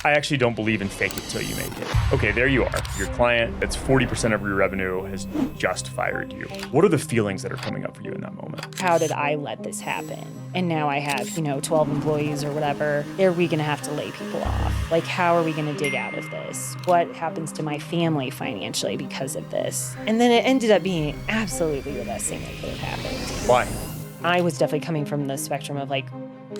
I actually don't believe in fake it till you make it. Okay, there you are. Your client that's 40% of your revenue has just fired you. What are the feelings that are coming up for you in that moment? How did I let this happen? And now I have, 12 employees or whatever. Are we going to have to lay people off? Like, how are we going to dig out of this? What happens to my family financially because of this? And then it ended up being absolutely the best thing that could have happened. Why? I was definitely coming from the spectrum of like,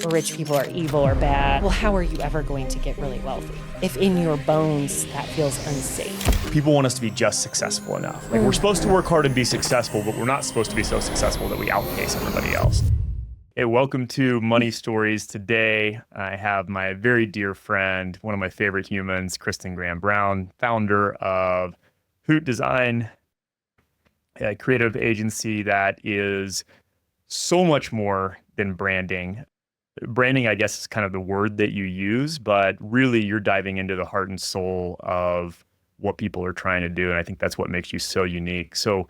rich people are evil or bad. Well, how are you ever going to get really wealthy if in your bones that feels unsafe? People want us to be just successful enough. Like, we're supposed to work hard and be successful, but we're not supposed to be so successful that we outpace everybody else. Hey, welcome to Money Stories. Today, I have my very dear friend, one of my favorite humans, Kristen Graham-Brown, founder of Hoot Design, a creative agency that is so much more than branding. Branding, I guess, is kind of the word that you use, but really you're diving into the heart and soul of what people are trying to do. And I think that's what makes you so unique. So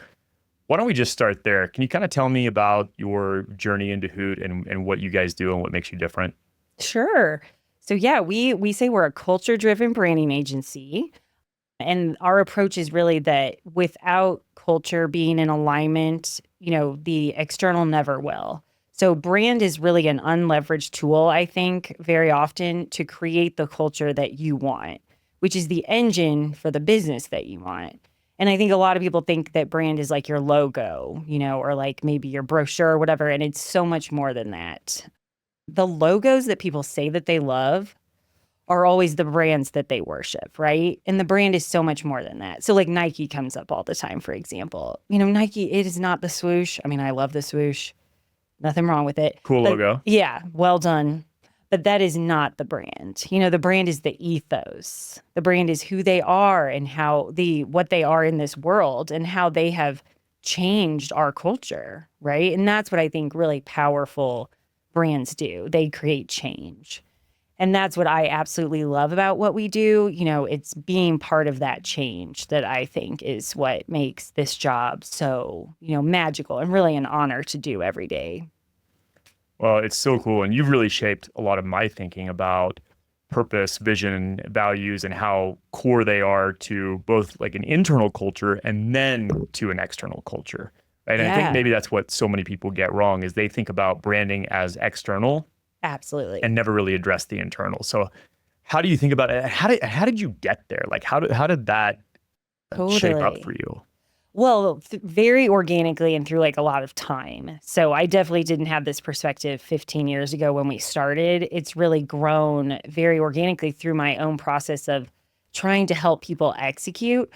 why don't we just start there? Can you kind of tell me about your journey into Hoot and what you guys do and what makes you different? Sure. So yeah, we say we're a culture-driven branding agency. And our approach is really that without culture being in alignment, the external never will. So brand is really an unleveraged tool, I think, very often to create the culture that you want, which is the engine for the business that you want. And I think a lot of people think that brand is like your logo, or like maybe your brochure or whatever. And it's so much more than that. The logos that people say that they love are always the brands that they worship, right? And the brand is so much more than that. So like Nike comes up all the time, for example. Nike, it is not the swoosh. I mean, I love the swoosh. Nothing wrong with it. Cool logo. Yeah, well done. But that is not the brand. The brand is the ethos. The brand is who they are and what they are in this world and how they have changed our culture, right? And that's what I think really powerful brands do. They create change. And that's what I absolutely love about what we do. It's being part of that change that I think is what makes this job so, magical and really an honor to do every day. Well, it's so cool. And you've really shaped a lot of my thinking about purpose, vision, values, and how core they are to both like an internal culture and then to an external culture. Right? And I think maybe that's what so many people get wrong is they think about branding as external. Absolutely. And never really address the internal. So how do you think about it? How did you get there? Like how did that shape up for you? Well, very organically and through like a lot of time. So I definitely didn't have this perspective 15 years ago when we started. It's really grown very organically through my own process of trying to help people execute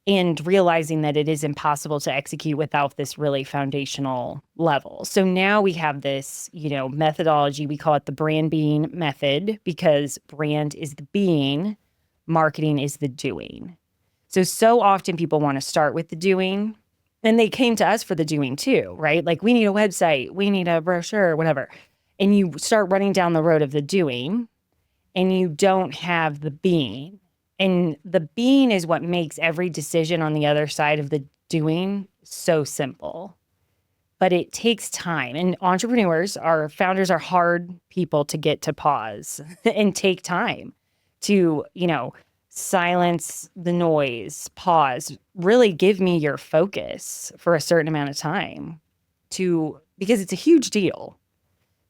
and realizing that it is impossible to execute without this really foundational level. So now we have this, methodology. We call it the brand being method because brand is the being, marketing is the doing. So often people want to start with the doing, and they came to us for the doing too, right? Like we need a website, we need a brochure, whatever. And you start running down the road of the doing and you don't have the being. And the being is what makes every decision on the other side of the doing so simple. But it takes time. And entrepreneurs, our founders are hard people to get to pause and take time to, silence the noise, pause, really give me your focus for a certain amount of time because it's a huge deal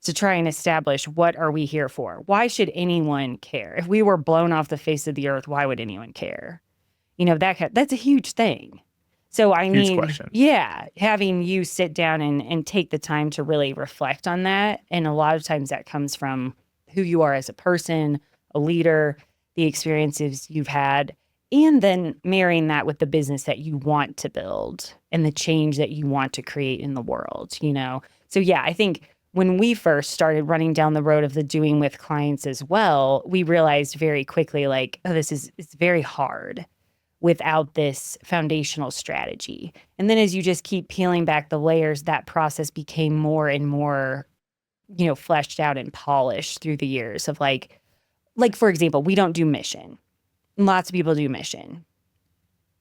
to try and establish what are we here for? Why should anyone care? If we were blown off the face of the earth, why would anyone care? That's a huge thing. So I need, question. having you sit down and take the time to really reflect on that. And a lot of times that comes from who you are as a person, a leader, the experiences you've had, and then marrying that with the business that you want to build and the change that you want to create in the world, So I think when we first started running down the road of the doing with clients as well, we realized very quickly, it's very hard without this foundational strategy. And then as you just keep peeling back the layers, that process became more and more, fleshed out and polished through the years of like, for example, we don't do mission. Lots of people do mission.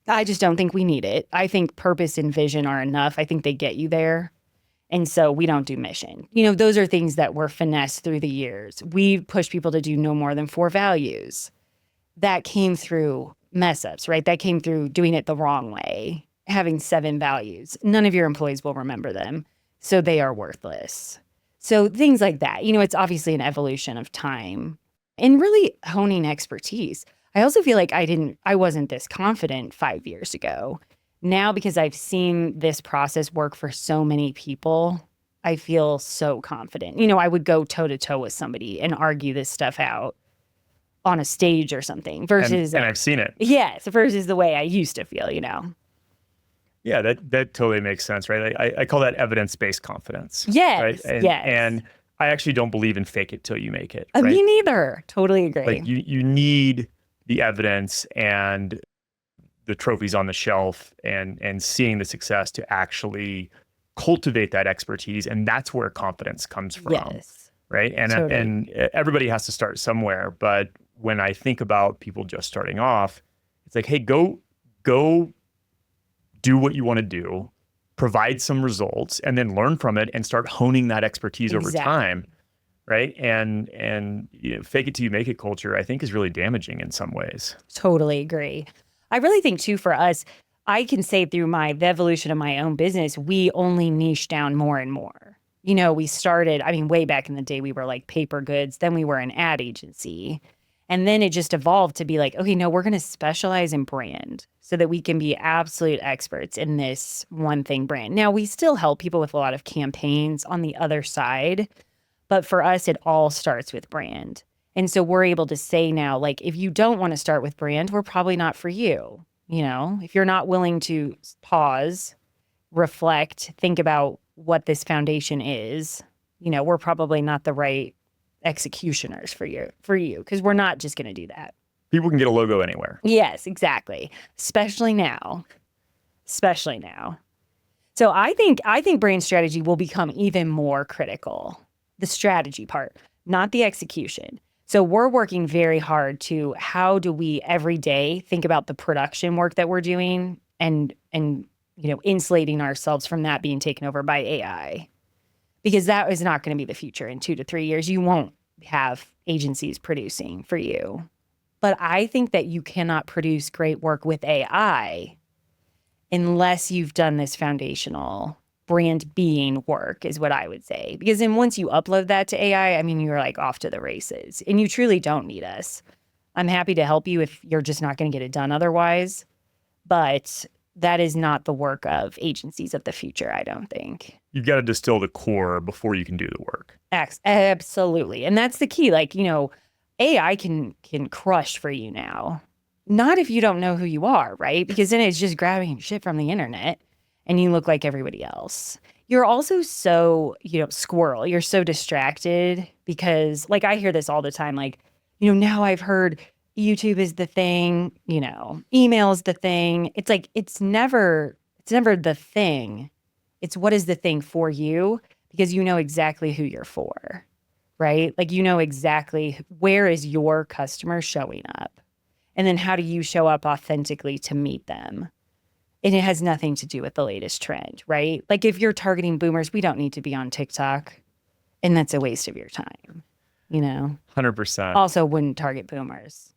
I just don't think we need it. I think purpose and vision are enough. I think they get you there. And so we don't do mission. Those are things that were finessed through the years. We push people to do no more than 4 values. that came through mess ups, right? That came through doing it the wrong way, having 7 values. None of your employees will remember them, so they are worthless. So things like that. It's obviously an evolution of time and really honing expertise. I also feel like I wasn't this confident 5 years ago. Now, because I've seen this process work for so many people, I feel so confident. I would go toe to toe with somebody and argue this stuff out on a stage or something versus, and I've seen it. yes, versus the way I used to feel, Yeah, that totally makes sense, right? I call that evidence-based confidence. Yes, right? yes. And I actually don't believe in fake it till you make it. Right? Me neither. Totally agree. Like you need the evidence and the trophies on the shelf and seeing the success to actually cultivate that expertise, and that's where confidence comes from. Yes. Right? And Totally. and everybody has to start somewhere, but when I think about people just starting off, it's like, hey, go do what you want to do, provide some results, and then learn from it and start honing that expertise over time. Right. And fake it till you make it culture, I think, is really damaging in some ways. Totally agree. I really think too, for us, I can say through the evolution of my own business, we only niche down more and more. We started, way back in the day, we were like paper goods, then we were an ad agency. And then it just evolved to be like, okay, no, we're going to specialize in brand so that we can be absolute experts in this one thing brand. Now, we still help people with a lot of campaigns on the other side, but for us, it all starts with brand. And so we're able to say now, like, if you don't want to start with brand, we're probably not for you. If you're not willing to pause, reflect, think about what this foundation is, we're probably not the right executioners for you, because we're not just going to do that. People can get a logo anywhere. Yes, exactly. Especially now. So I think brand strategy will become even more critical. The strategy part, not the execution. So we're working very hard to, how do we every day think about the production work that we're doing and insulating ourselves from that being taken over by AI. Because that is not going to be the future. In 2 to 3 years, you won't have agencies producing for you. But I think that you cannot produce great work with AI unless you've done this foundational brand being work, is what I would say. Because then once you upload that to AI, you're like off to the races. And you truly don't need us. I'm happy to help you if you're just not going to get it done otherwise. But that is not the work of agencies of the future, I don't think. You've got to distill the core before you can do the work. Absolutely. And that's the key. Like, AI can crush for you now. Not if you don't know who you are, right? Because then it's just grabbing shit from the internet and you look like everybody else. You're also so, squirrel. You're so distracted because, like, I hear this all the time. Like, now I've heard YouTube is the thing, email is the thing. It's like, it's never the thing. It's what is the thing for you, because you know exactly who you're for, right? Like, exactly where is your customer showing up, and then how do you show up authentically to meet them? And it has nothing to do with the latest trend, right? Like, if you're targeting boomers, we don't need to be on TikTok, and that's a waste of your time, 100%. Also, wouldn't target boomers.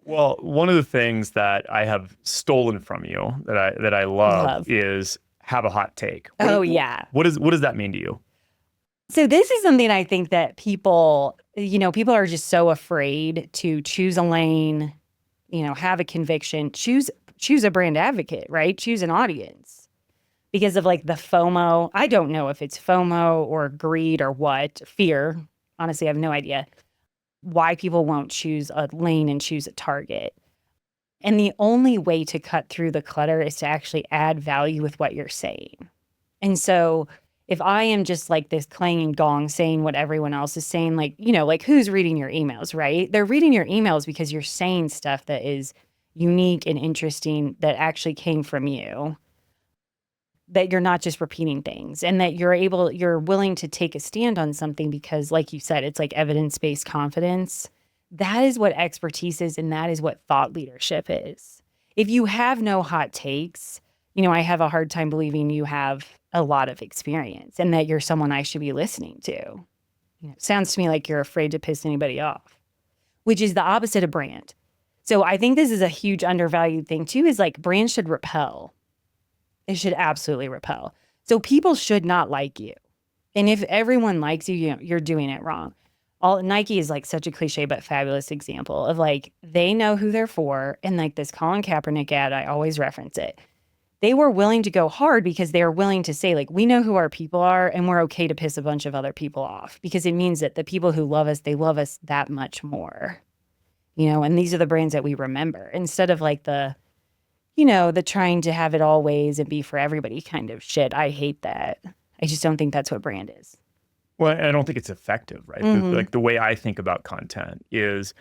Well, one of the things that I have stolen from you that I love is have a hot take. What does that mean to you? So this is something I think that people are just so afraid to choose a lane, have a conviction, choose a brand advocate, right? Choose an audience because of like the FOMO. I don't know if it's FOMO or greed or what, fear. Honestly, I have no idea why people won't choose a lane and choose a target. And the only way to cut through the clutter is to actually add value with what you're saying. And so if I am just like this clanging gong saying what everyone else is saying, like, like who's reading your emails, right? They're reading your emails because you're saying stuff that is unique and interesting that actually came from you. That you're not just repeating things, and that you're willing to take a stand on something because, like you said, it's like evidence-based confidence. That is what expertise is, and that is what thought leadership is. If you have no hot takes, I have a hard time believing you have a lot of experience and that you're someone I should be listening to. Sounds to me like you're afraid to piss anybody off. which is the opposite of brand. So I think this is a huge undervalued thing too, is like brand should repel. It should absolutely repel. So people should not like you. And if everyone likes you, you're doing it wrong. Nike is like such a cliche but fabulous example of like they know who they're for. And like this Colin Kaepernick ad, I always reference it. They were willing to go hard because they are willing to say like, we know who our people are and we're okay to piss a bunch of other people off because it means that the people who love us, they love us that much more, and these are the brands that we remember instead of like the trying to have it always and be for everybody kind of shit. I hate that. I just don't think that's what brand is. Well, I don't think it's effective, right? Like the way I think about content is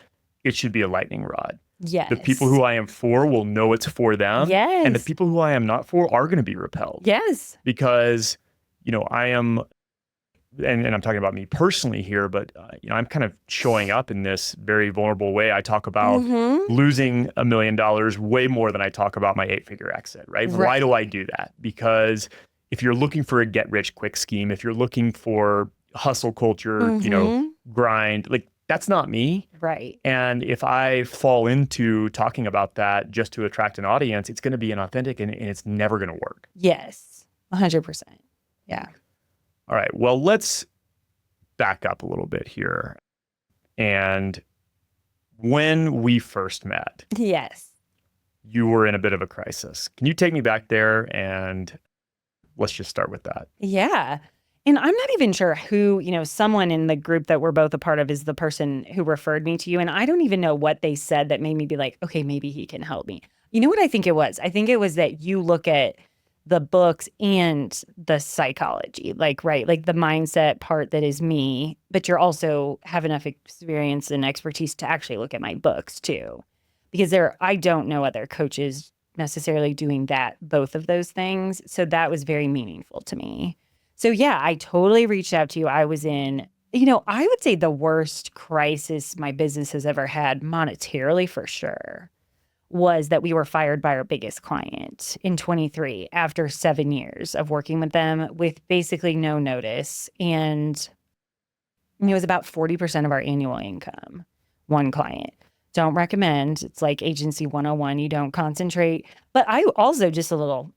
it should be a lightning rod. Yes. The people who I am for will know it's for them. Yes. And the people who I am not for are going to be repelled. Yes. Because, I am, and I'm talking about me personally here, but, I'm kind of showing up in this very vulnerable way. I talk about losing $1 million way more than I talk about my 8-figure exit, right? Why do I do that? Because if you're looking for a get-rich-quick scheme, if you're looking for hustle culture, grind, like that's not me. Right. And if I fall into talking about that just to attract an audience, it's going to be inauthentic and it's never going to work. Yes. 100%. Yeah. All right. Well, let's back up a little bit here. And when we first met, yes, you were in a bit of a crisis. Can you take me back there and let's just start with that. Yeah. And I'm not even sure who, someone in the group that we're both a part of is the person who referred me to you. And I don't even know what they said that made me be like, okay, maybe he can help me. You know what I think it was? I think it was that you look at the books and the psychology, like the mindset part that is me, but you're also have enough experience and expertise to actually look at my books too. Because I don't know other coaches necessarily doing both of those things. So that was very meaningful to me. So yeah, I totally reached out to you. I was in, I would say the worst crisis my business has ever had monetarily for sure was that we were fired by our biggest client in 23 after 7 years of working with them with basically no notice. And it was about 40% of our annual income, one client. Don't recommend. It's like agency 101. You don't concentrate. But I also just a little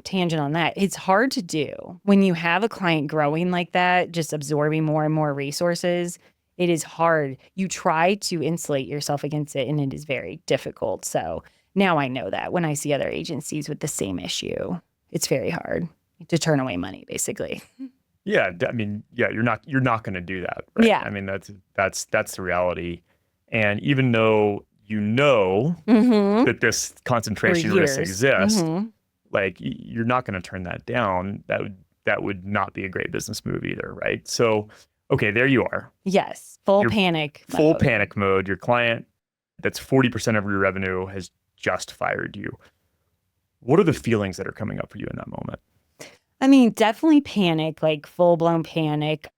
tangent on that. It's hard to do when you have a client growing like that, just absorbing more and more resources. It is hard. You try to insulate yourself against it, and it is very difficult. So now I know that when I see other agencies with the same issue, it's very hard to turn away money, basically. Yeah, I mean, you're not going to do that. Right? Yeah, I mean that's the reality. And even though that this concentration risk exists. Like you're not going to turn that down. That would not be a great business move either, right? So, okay, there you are. Yes, full panic mode. Your client that's 40% of your revenue has just fired you. What are the feelings that are coming up for you in that moment? I mean, definitely panic, like full-blown panic.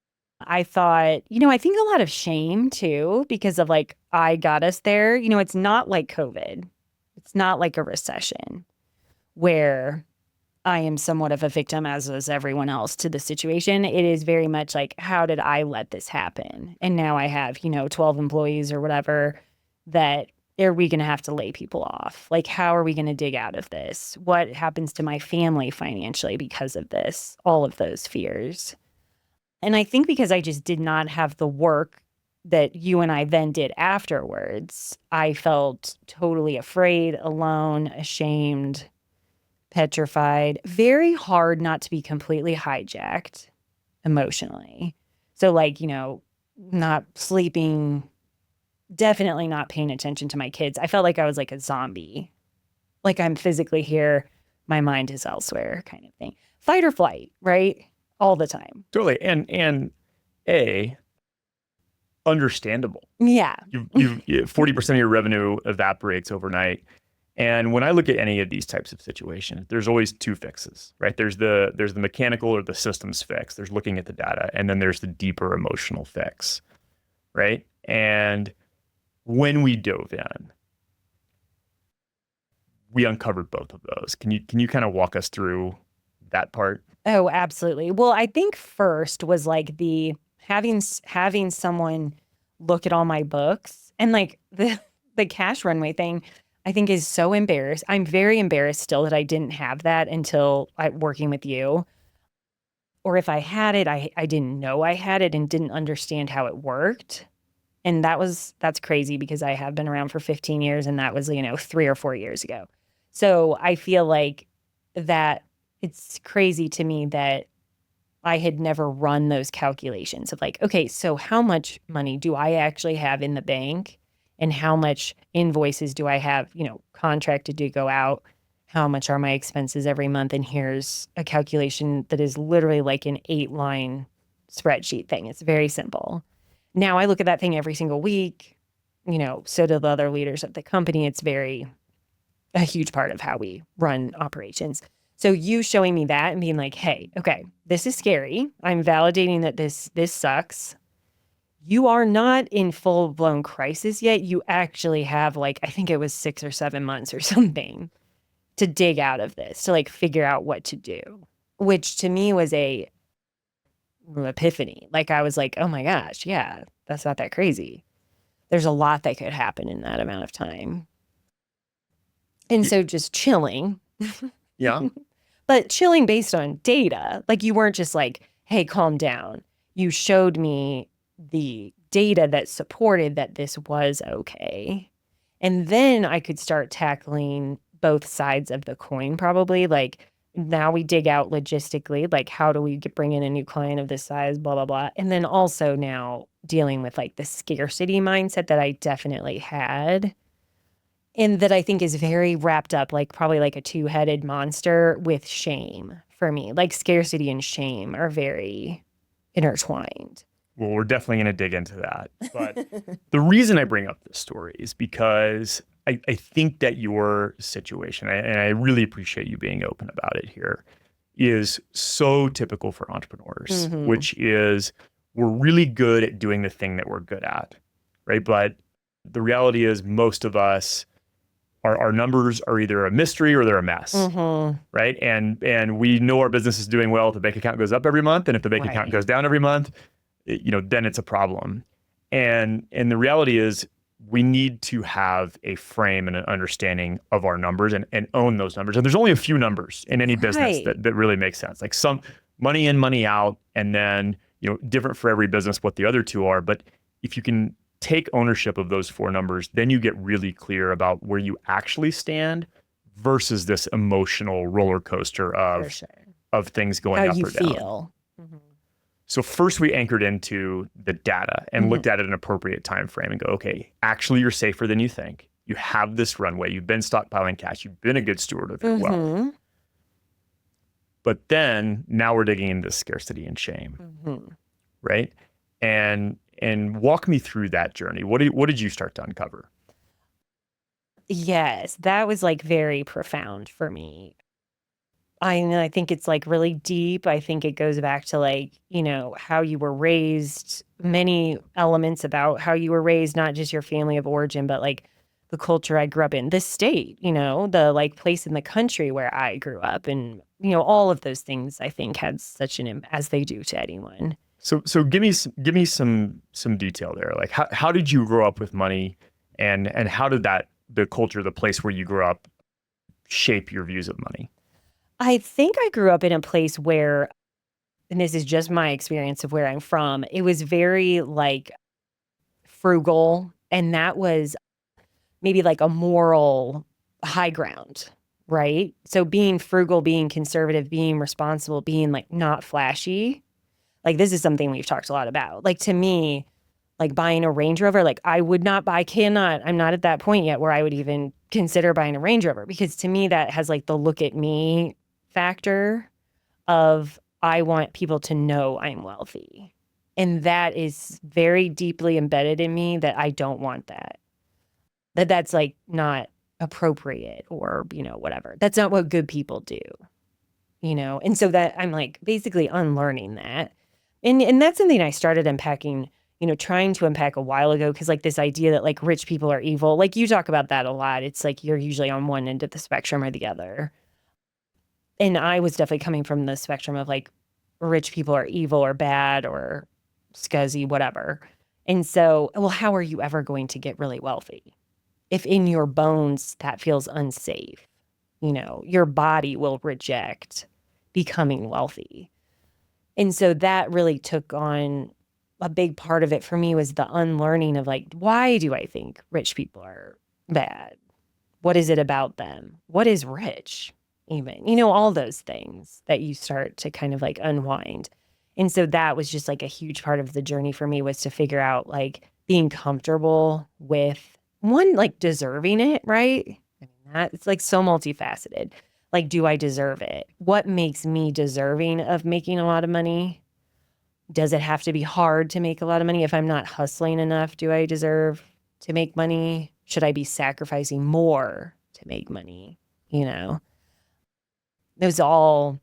I thought, I think a lot of shame too, because of like, I got us there. It's not like COVID. It's not like a recession where I am somewhat of a victim, as is everyone else, to the situation. It is very much like, how did I let this happen? And now I have, 12 employees or whatever that are we going to have to lay people off? Like, how are we going to dig out of this? What happens to my family financially because of this? All of those fears. And I think because I just did not have the work that you and I then did afterwards, I felt totally afraid, alone, ashamed, petrified, very hard not to be completely hijacked emotionally. So like, not sleeping, definitely not paying attention to my kids. I felt like I was like a zombie. Like I'm physically here, my mind is elsewhere kind of thing. Fight or flight, right? All the time. Totally. And understandable. Yeah. You 40% of your revenue evaporates overnight. And when I look at any of these types of situations, there's always two fixes, right? There's the mechanical or the systems fix. There's looking at the data, and then there's the deeper emotional fix, right? And when we dove in, we uncovered both of those. Can you kind of walk us through that part? Oh, absolutely. Well, I think first was like the having someone look at all my books and like the cash runway thing, I think is so embarrassed. I'm very embarrassed still that I didn't have that until working with you. Or if I had it, I didn't know I had it and didn't understand how it worked. And that's crazy because I have been around for 15 years and that was, 3 or 4 years ago. So I feel like that it's crazy to me that I had never run those calculations of like, okay, so how much money do I actually have in the bank and how much invoices do I have, contracted to go out? How much are my expenses every month? And here's a calculation that is literally like an 8-line spreadsheet thing. It's very simple. Now I look at that thing every single week, so do the other leaders of the company. It's a huge part of how we run operations. So you showing me that and being like, hey, okay, this is scary. I'm validating that this sucks. You are not in full-blown crisis yet. You actually have I think it was 6 or 7 months or something to dig out of this, to figure out what to do, which to me was a epiphany. I was like, oh my gosh, yeah, that's not that crazy. There's a lot that could happen in that amount of time. And so just chilling. Yeah. But chilling based on data. You weren't just like, hey, calm down. You showed me the data that supported that this was okay. And then I could start tackling both sides of the coin probably. Now we dig out logistically, how do we bring in a new client of this size, blah, blah, blah. And then also now dealing with the scarcity mindset that I definitely had. And that I think is very wrapped up, probably a two-headed monster with shame for me. Scarcity and shame are very intertwined. Well, we're definitely going to dig into that. But the reason I bring up this story is because I think that your situation, and I really appreciate you being open about it here, is so typical for entrepreneurs, which is we're really good at doing the thing that we're good at, right? But the reality is most of us, our numbers are either a mystery or they're a mess, right? And we know our business is doing well if the bank account goes up every month, and if the bank account goes down every month, then it's a problem. And the reality is we need to have a frame and an understanding of our numbers and own those numbers. And there's only a few numbers in any business that really make sense. Some money in, money out, and then different for every business what the other two are. But if you can take ownership of those 4 numbers, then you get really clear about where you actually stand versus this emotional roller coaster of things going up or down. How you feel. So first we anchored into the data and looked at it in an appropriate time frame and go, okay, actually you're safer than you think. You have this runway. You've been stockpiling cash. You've been a good steward of your wealth. But then now we're digging into scarcity and shame, right? And walk me through that journey. What did you start to uncover? Yes, that was very profound for me. I think it's really deep. I think it goes back to how you were raised, many elements about how you were raised, not just your family of origin, but the culture I grew up in, the state, the place in the country where I grew up, and all of those things I think had such an as they do to anyone. So give me some detail there. How did you grow up with money, and how did the culture, the place where you grew up, shape your views of money? I think I grew up in a place where, and this is just my experience of where I'm from, it was very frugal, and that was maybe a moral high ground, right? So being frugal, being conservative, being responsible, being not flashy, this is something we've talked a lot about. To me, buying a Range Rover, I'm not at that point yet where I would even consider buying a Range Rover, because to me that has the look at me factor of I want people to know I'm wealthy. And that is very deeply embedded in me that I don't want that. That's not appropriate or, whatever. That's not what good people do, And so that I'm basically unlearning that. And that's something I started unpacking, trying to unpack a while ago, because this idea that rich people are evil, you talk about that a lot. It's you're usually on one end of the spectrum or the other. And I was definitely coming from the spectrum of rich people are evil or bad or scuzzy, whatever. And so, well, how are you ever going to get really wealthy? If in your bones that feels unsafe, your body will reject becoming wealthy. And so that really took on a big part of it for me was the unlearning of like, why do I think rich people are bad? What is it about them? What is rich even? All those things that you start to kind of like unwind. And so that was just like a huge part of the journey for me was to figure out like being comfortable with one, like deserving it, right? I mean, that it's like so multifaceted. Like, do I deserve it? What makes me deserving of making a lot of money? Does it have to be hard to make a lot of money? If I'm not hustling enough, do I deserve to make money? Should I be sacrificing more to make money? It was all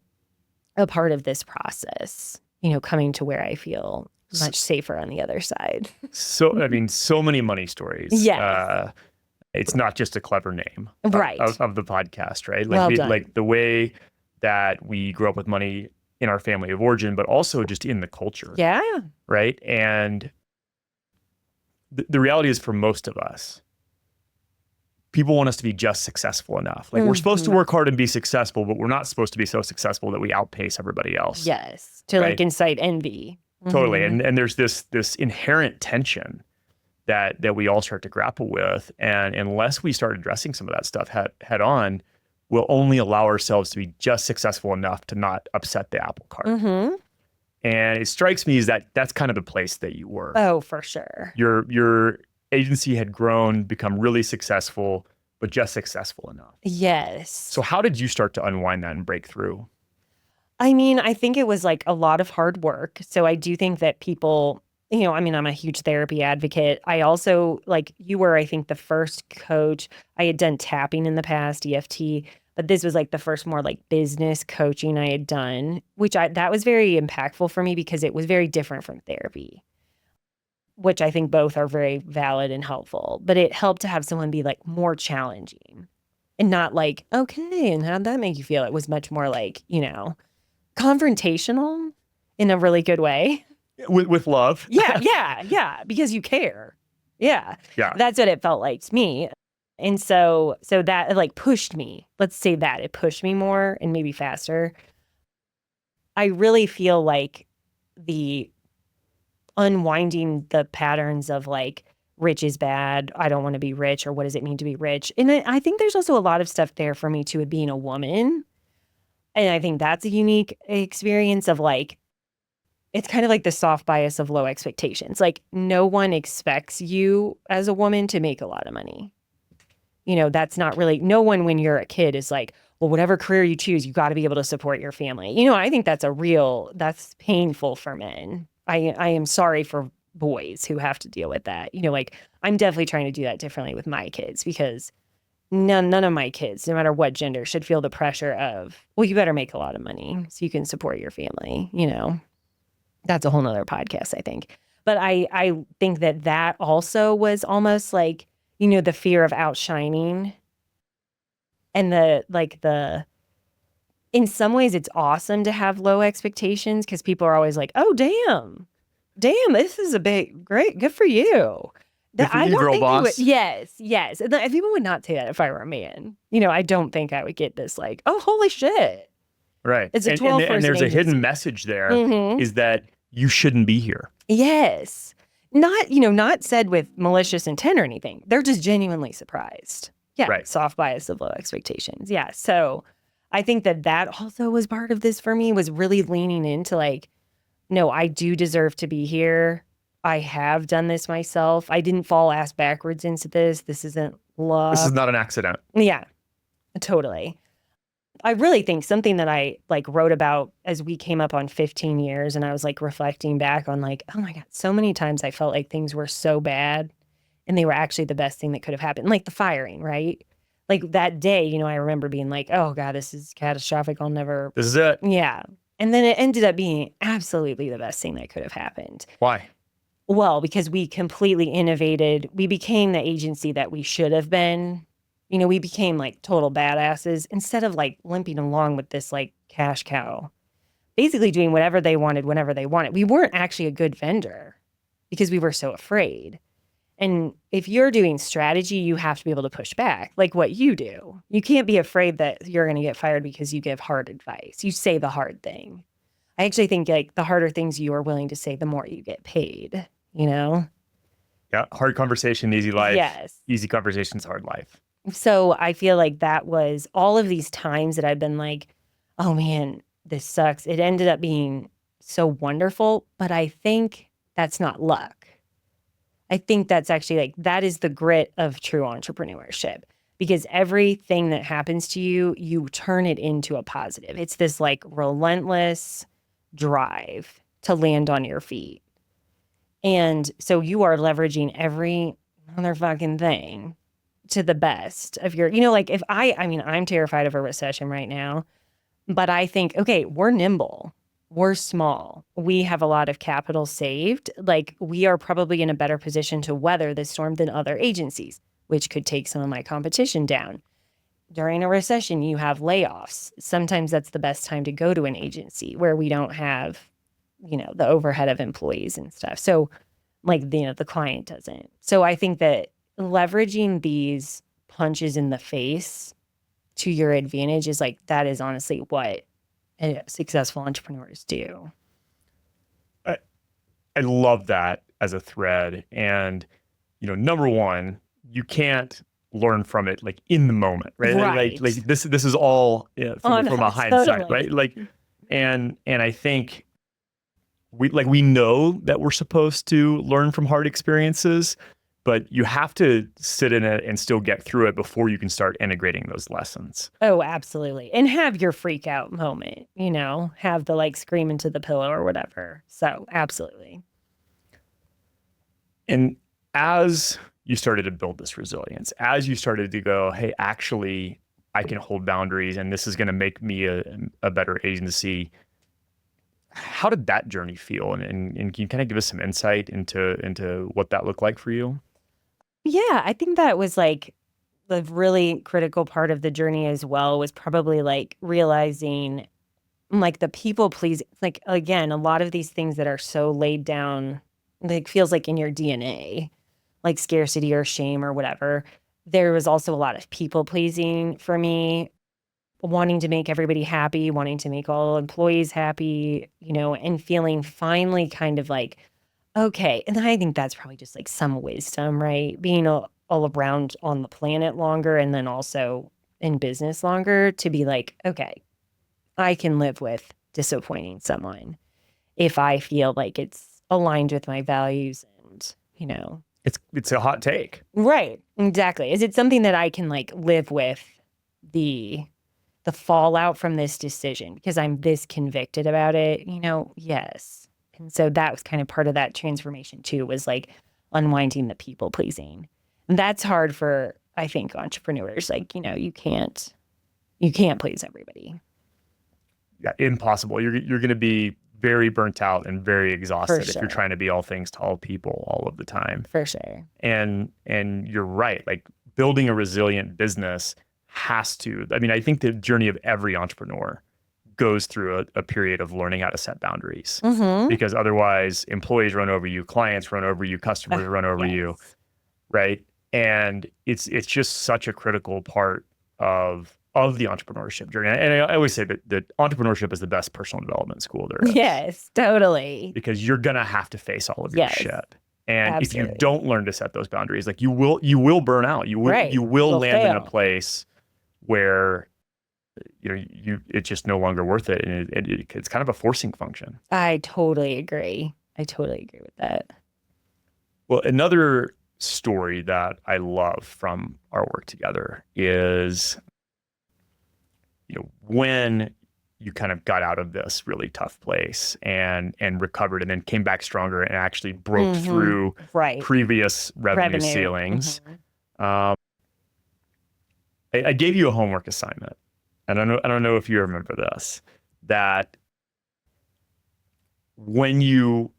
a part of this process, coming to where I feel much safer on the other side. So, I mean, so many money stories. Yes. It's not just a clever name Right. of the podcast, right? Like, Well done. like the way that we grew up with money in our family of origin, but also just in the culture. Yeah. Right. And the reality is for most of us, people want us to be just successful enough. Like we're supposed to work hard and be successful, but we're not supposed to be so successful that we outpace everybody else. Yes. To like incite envy. Totally. And there's this inherent tension that we all start to grapple with. And unless we start addressing some of that stuff head on, we'll only allow ourselves to be just successful enough to not upset the apple cart. And it strikes me as that's kind of the place that you were. Oh, for sure. Your agency had grown, become really successful, but just successful enough. Yes. So how did you start to unwind that and break through? I mean, I think it was like a lot of hard work. So I do think that people, I'm a huge therapy advocate. I also, like you were, I think, the first coach. I had done tapping in the past, EFT, but this was like the first more like business coaching I had done, that was very impactful for me because it was very different from therapy, which I think both are very valid and helpful. But it helped to have someone be like more challenging and not like, okay, and how'd that make you feel? It was much more like, confrontational in a really good way. With love. Yeah, because you care. Yeah. That's what it felt like to me. And so that like pushed me. Let's say that it pushed me more and maybe faster. I really feel like the unwinding the patterns of like rich is bad, I don't want to be rich, or what does it mean to be rich? And I think there's also a lot of stuff there for me too with being a woman. And I think that's a unique experience of like, it's kind of like the soft bias of low expectations. Like no one expects you as a woman to make a lot of money. That's not really, no one when you're a kid is like, well, whatever career you choose, you got to be able to support your family. I think that's painful for men. I am sorry for boys who have to deal with that. Like I'm definitely trying to do that differently with my kids because none of my kids, no matter what gender, should feel the pressure of, well, you better make a lot of money so you can support your family. That's a whole nother podcast, I think. But I think that also was almost like, the fear of outshining and in some ways it's awesome to have low expectations because people are always like, oh, damn, this is great, good for you. I don't think boss. Yes. People would not say that if I were a man. I don't think I would get this like, oh, holy shit. Right. It's a 12 and there's a hidden message there is that you shouldn't be here. Yes. Not said with malicious intent or anything. They're just genuinely surprised. Yeah. Right. Soft bias of low expectations. Yeah. So I think that also was part of this for me, was really leaning into like, no, I do deserve to be here. I have done this myself. I didn't fall ass backwards into this. This isn't luck. This is not an accident. Yeah, totally. I really think something that I like wrote about as we came up on 15 years and I was like reflecting back on like, oh my God, so many times I felt like things were so bad and they were actually the best thing that could have happened. Like the firing, right? Like that day, I remember being like, oh God, this is catastrophic. This is it. Yeah. And then it ended up being absolutely the best thing that could have happened. Why? Well, because we completely innovated. We became the agency that we should have been. We became like total badasses instead of like limping along with this like cash cow, basically doing whatever they wanted, whenever they wanted. We weren't actually a good vendor. because we were so afraid. And if you're doing strategy, you have to be able to push back, like what you do. You can't be afraid that you're going to get fired because you give hard advice. You say the hard thing. I actually think like the harder things you are willing to say, the more you get paid, you know? Yeah. Hard conversation, easy life. Yes. Easy conversations, hard life. So I feel like that was all of these times that I've been like, oh man, this sucks. It ended up being so wonderful, but I think that's not luck. I think that's actually like, that is the grit of true entrepreneurship, because everything that happens to you, you turn it into a positive. It's this like relentless drive to land on your feet. And so you are leveraging every motherfucking thing to the best of your, like if I mean, I'm terrified of a recession right now, but I think, okay, we're nimble. We're small. We have a lot of capital saved. Like we are probably in a better position to weather this storm than other agencies, which could take some of my competition down. During a recession, you have layoffs. Sometimes that's the best time to go to an agency where we don't have, the overhead of employees and stuff. So like, the client doesn't. So I think that leveraging these punches in the face to your advantage is like, that is honestly what successful entrepreneurs do. I love that as a thread. And, number one, you can't learn from it like in the moment, right? Right. Like this is all from a hindsight, totally. right? Like, and I think we know that we're supposed to learn from hard experiences, but you have to sit in it and still get through it before you can start integrating those lessons. Oh, absolutely. And have your freak out moment, have the like scream into the pillow or whatever. So absolutely. And as you started to build this resilience, as you started to go, hey, actually, I can hold boundaries and this is going to make me a better agency. How did that journey feel? And can you kind of give us some insight into what that looked like for you? Yeah, I think that was like the really critical part of the journey as well, was probably like realizing like the people please, like again, a lot of these things that are so laid down, like feels like in your DNA, like scarcity or shame or whatever. There was also a lot of people pleasing for me, wanting to make everybody happy, wanting to make all employees happy, and feeling finally kind of like, okay. And I think that's probably just like some wisdom, right? Being all around on the planet longer and then also in business longer, to be like, okay, I can live with disappointing someone if I feel like it's aligned with my values and, It's a hot take. Right. Exactly. Is it something that I can like live with the fallout from this decision because I'm this convicted about it? Yes. And so that was kind of part of that transformation too, was like unwinding the people pleasing. And that's hard for, I think, entrepreneurs. Like, you can't please everybody. Yeah, impossible. You're going to be very burnt out and very exhausted if you're trying to be all things to all people all of the time. For sure. And you're right. Like building a resilient business has to, I think the journey of every entrepreneur goes through a period of learning how to set boundaries, because otherwise employees run over you, clients run over you, customers run over you, right? And it's just such a critical part of the entrepreneurship journey. And I always say that entrepreneurship is the best personal development school there is. Yes, totally. Because you're gonna have to face all of your shit. And absolutely. if you don't learn to set those boundaries, like you will burn out. You will land in a place where it's just no longer worth it, and it's kind of a forcing function. I totally agree with that. Well, another story that I love from our work together is, when you kind of got out of this really tough place and recovered and then came back stronger and actually broke through previous revenue ceilings. I gave you a homework assignment. And I don't know if you remember this, that when you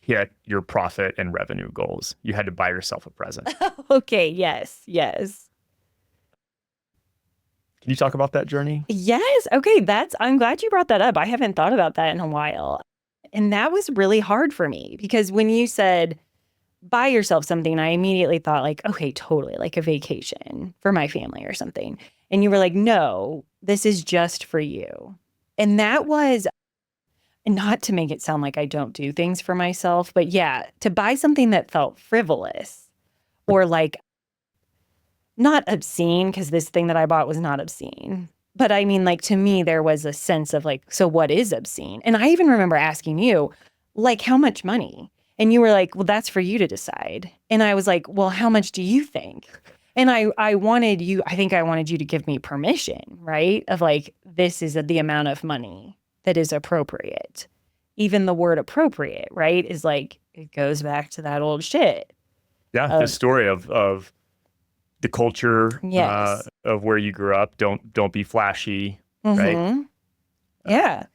hit your profit and revenue goals, you had to buy yourself a present. Okay. Yes. Can you talk about that journey? Yes. Okay. I'm glad you brought that up. I haven't thought about that in a while. And that was really hard for me because when you said, buy yourself something, I immediately thought like, okay, totally, like a vacation for my family or something. And you were like, no, this is just for you. And that was, not to make it sound like I don't do things for myself, but yeah, to buy something that felt frivolous or like not obscene, because this thing that I bought was not obscene. But I mean, like, to me, there was a sense of like, so what is obscene? And I even remember asking you, like, how much money? And you were like, well, that's for you to decide. And I was like, well, how much do you think? And I wanted you, I think I wanted you to give me permission, right? Of like, this is the amount of money that is appropriate. Even the word appropriate, right? Is like, it goes back to that old shit. Yeah, the story of the culture Yes. of where you grew up. Don't be flashy, right? Mm-hmm. Yeah.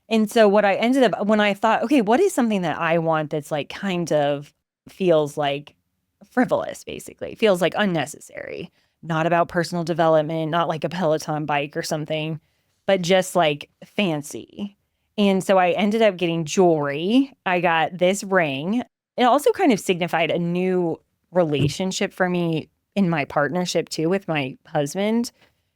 And so what I ended up when I thought, okay, what is something that I want that's like kind of feels like frivolous, basically, feels like unnecessary, not about personal development, not like a Peloton bike or something, but just like fancy. And so I ended up getting jewelry. I got this ring. It also kind of signified a new relationship for me in my partnership too with my husband,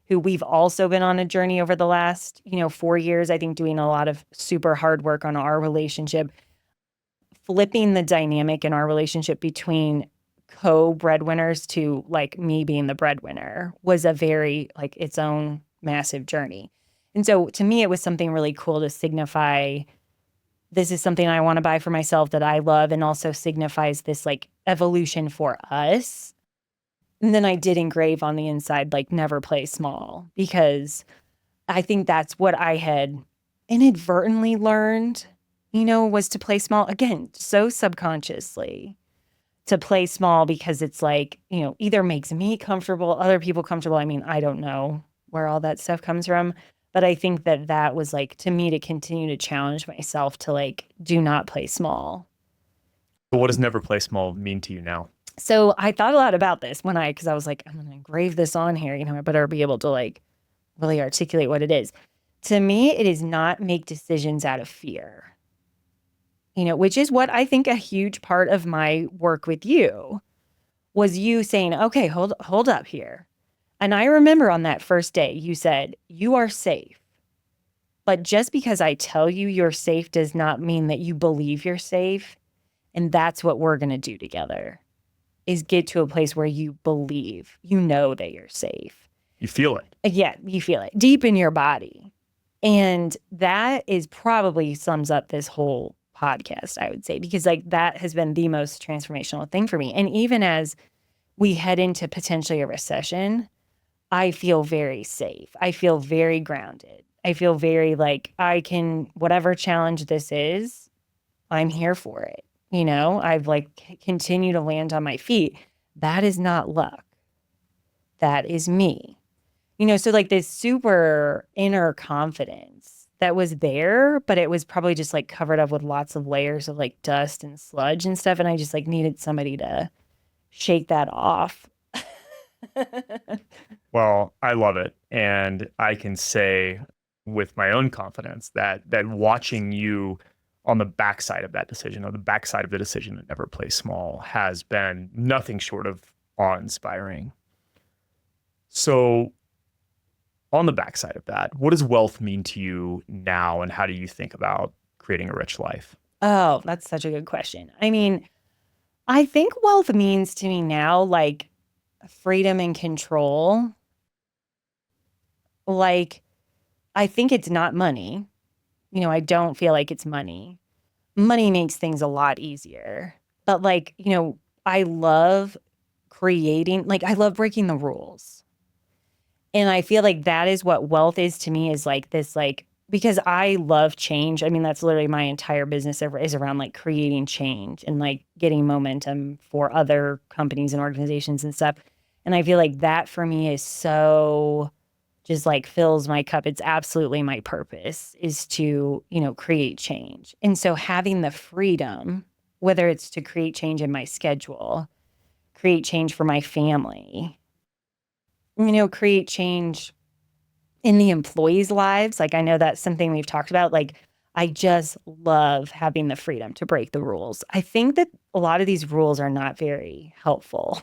who we've also been on a journey over the last, 4 years, I think, doing a lot of super hard work on our relationship, flipping the dynamic in our relationship between co-breadwinners to like me being the breadwinner was a very like its own massive journey. And so to me, it was something really cool to signify this is something I want to buy for myself that I love, and also signifies this like evolution for us. And then I did engrave on the inside, like, never play small, because I think that's what I had inadvertently learned, was to play small. Again, so subconsciously to play small, because it's like, either makes me comfortable, other people comfortable. I mean, I don't know where all that stuff comes from, but I think that that was like, to me, to continue to challenge myself to like, do not play small. But what does never play small mean to you now? So I thought a lot about this because I was like, I'm going to engrave this on here. I better be able to like really articulate what it is. To me, it is not make decisions out of fear, which is what I think a huge part of my work with you was you saying, okay, hold up here. And I remember on that first day, you said, you are safe. But just because I tell you you're safe does not mean that you believe you're safe. And that's what we're going to do together. Is get to a place where you believe, that you're safe. You feel it. Yeah, you feel it deep in your body. And that is probably sums up this whole podcast, I would say, because like that has been the most transformational thing for me. And even as we head into potentially a recession, I feel very safe. I feel very grounded. I feel very like I can, whatever challenge this is, I'm here for it. I've like continued to land on my feet. That is not luck. That is me. So like this super inner confidence that was there, but it was probably just like covered up with lots of layers of like dust and sludge and stuff. And I just like needed somebody to shake that off. Well, I love it. And I can say with my own confidence that watching you on the backside of that decision, or the backside of the decision to never play small, has been nothing short of awe-inspiring. So on the backside of that, what does wealth mean to you now, and how do you think about creating a rich life? Oh, that's such a good question. I think wealth means to me now like freedom and control. Like, I think it's not money. I don't feel like it's money. Money makes things a lot easier. But like, I love creating, like, I love breaking the rules. And I feel like that is what wealth is to me, is like this, like, because I love change. That's literally my entire business is around like creating change and like getting momentum for other companies and organizations and stuff. And I feel like that for me is so just like fills my cup. It's absolutely my purpose, is to, create change. And so having the freedom, whether it's to create change in my schedule, create change for my family, create change in the employees' lives. Like, I know that's something we've talked about. Like, I just love having the freedom to break the rules. I think that a lot of these rules are not very helpful.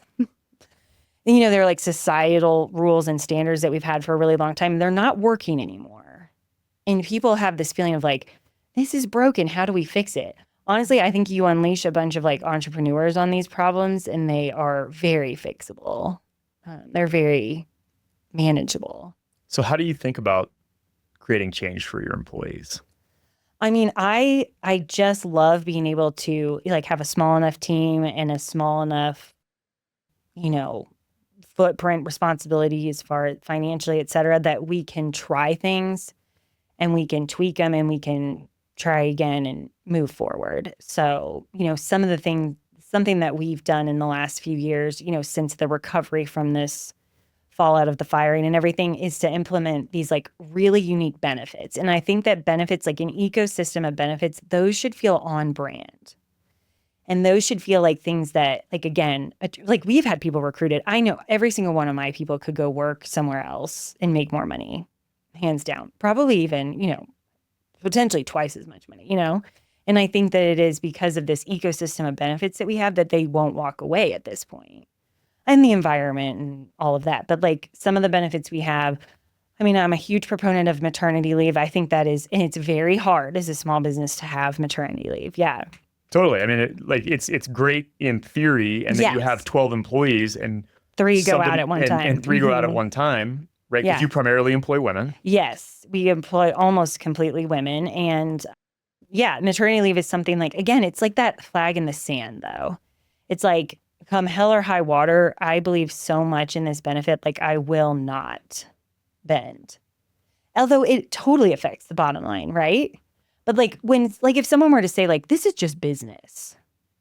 They're like societal rules and standards that we've had for a really long time. They're not working anymore. And people have this feeling of like, this is broken. How do we fix it? Honestly, I think you unleash a bunch of like entrepreneurs on these problems and they are very fixable. They're very manageable. So how do you think about creating change for your employees? I mean, I just love being able to like have a small enough team and a small enough, footprint responsibility as far as financially, et cetera, that we can try things and we can tweak them and we can try again and move forward. So, something that we've done in the last few years, since the recovery from this fallout of the firing and everything, is to implement these like really unique benefits. And I think that benefits, like an ecosystem of benefits, those should feel on brand. And those should feel like things that, like, again, like we've had people recruited. I know every single one of my people could go work somewhere else and make more money, hands down. Probably even, potentially twice as much money, And I think that it is because of this ecosystem of benefits that we have that they won't walk away at this point. And the environment and all of that. But like some of the benefits we have, I mean, I'm a huge proponent of maternity leave. I think that is, and it's very hard as a small business to have maternity leave. Yeah. Totally. I mean, it's great in theory, and then you have 12 employees and 3 go out at one time. And 3 go out at one time, right? Because you primarily employ women. Yes, we employ almost completely women. And maternity leave is something like, again, it's like that flag in the sand, though. It's like, come hell or high water, I believe so much in this benefit, like I will not bend. Although it totally affects the bottom line, right? But like if someone were to say like, this is just business,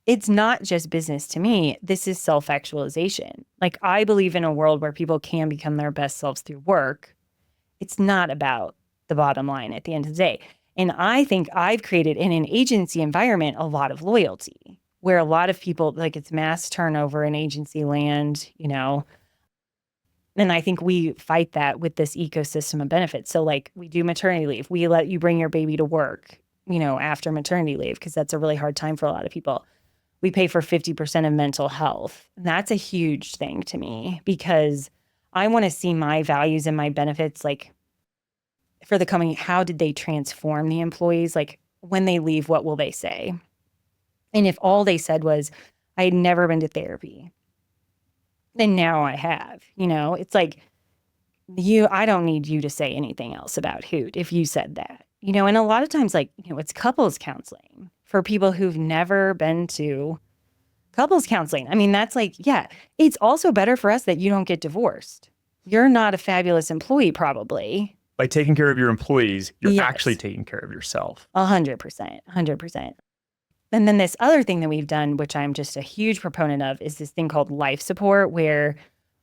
it's not just business to me. This is self-actualization. Like I believe in a world where people can become their best selves through work. It's not about the bottom line at the end of the day. And I think I've created in an agency environment a lot of loyalty where a lot of people, like it's mass turnover in agency land, And I think we fight that with this ecosystem of benefits. So like we do maternity leave. We let you bring your baby to work, after maternity leave, because that's a really hard time for a lot of people. We pay for 50% of mental health. And that's a huge thing to me because I want to see my values and my benefits, like for the company, how did they transform the employees? Like when they leave, what will they say? And if all they said was, I had never been to therapy, then now I have, it's like I don't need you to say anything else about Hoot if you said that, and a lot of times like, it's couples counseling for people who've never been to couples counseling. I mean, that's like, it's also better for us that you don't get divorced. You're not a fabulous employee, probably. By taking care of your employees, you're actually taking care of yourself. 100%. And then this other thing that we've done, which I'm just a huge proponent of, is this thing called life support, where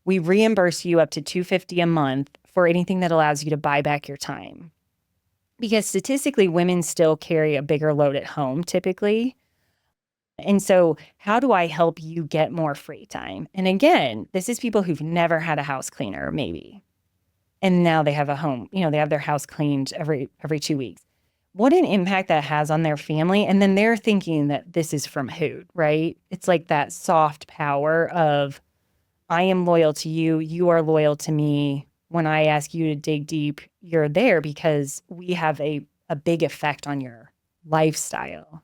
we reimburse you up to $250 a month for anything that allows you to buy back your time. Because statistically, women still carry a bigger load at home typically. And so how do I help you get more free time? And again, this is people who've never had a house cleaner, maybe. And now they have a home, they have their house cleaned every 2 weeks. What an impact that has on their family. And then they're thinking that this is from Hoot, right? It's like that soft power of, I am loyal to you. You are loyal to me. When I ask you to dig deep, you're there because we have a big effect on your lifestyle.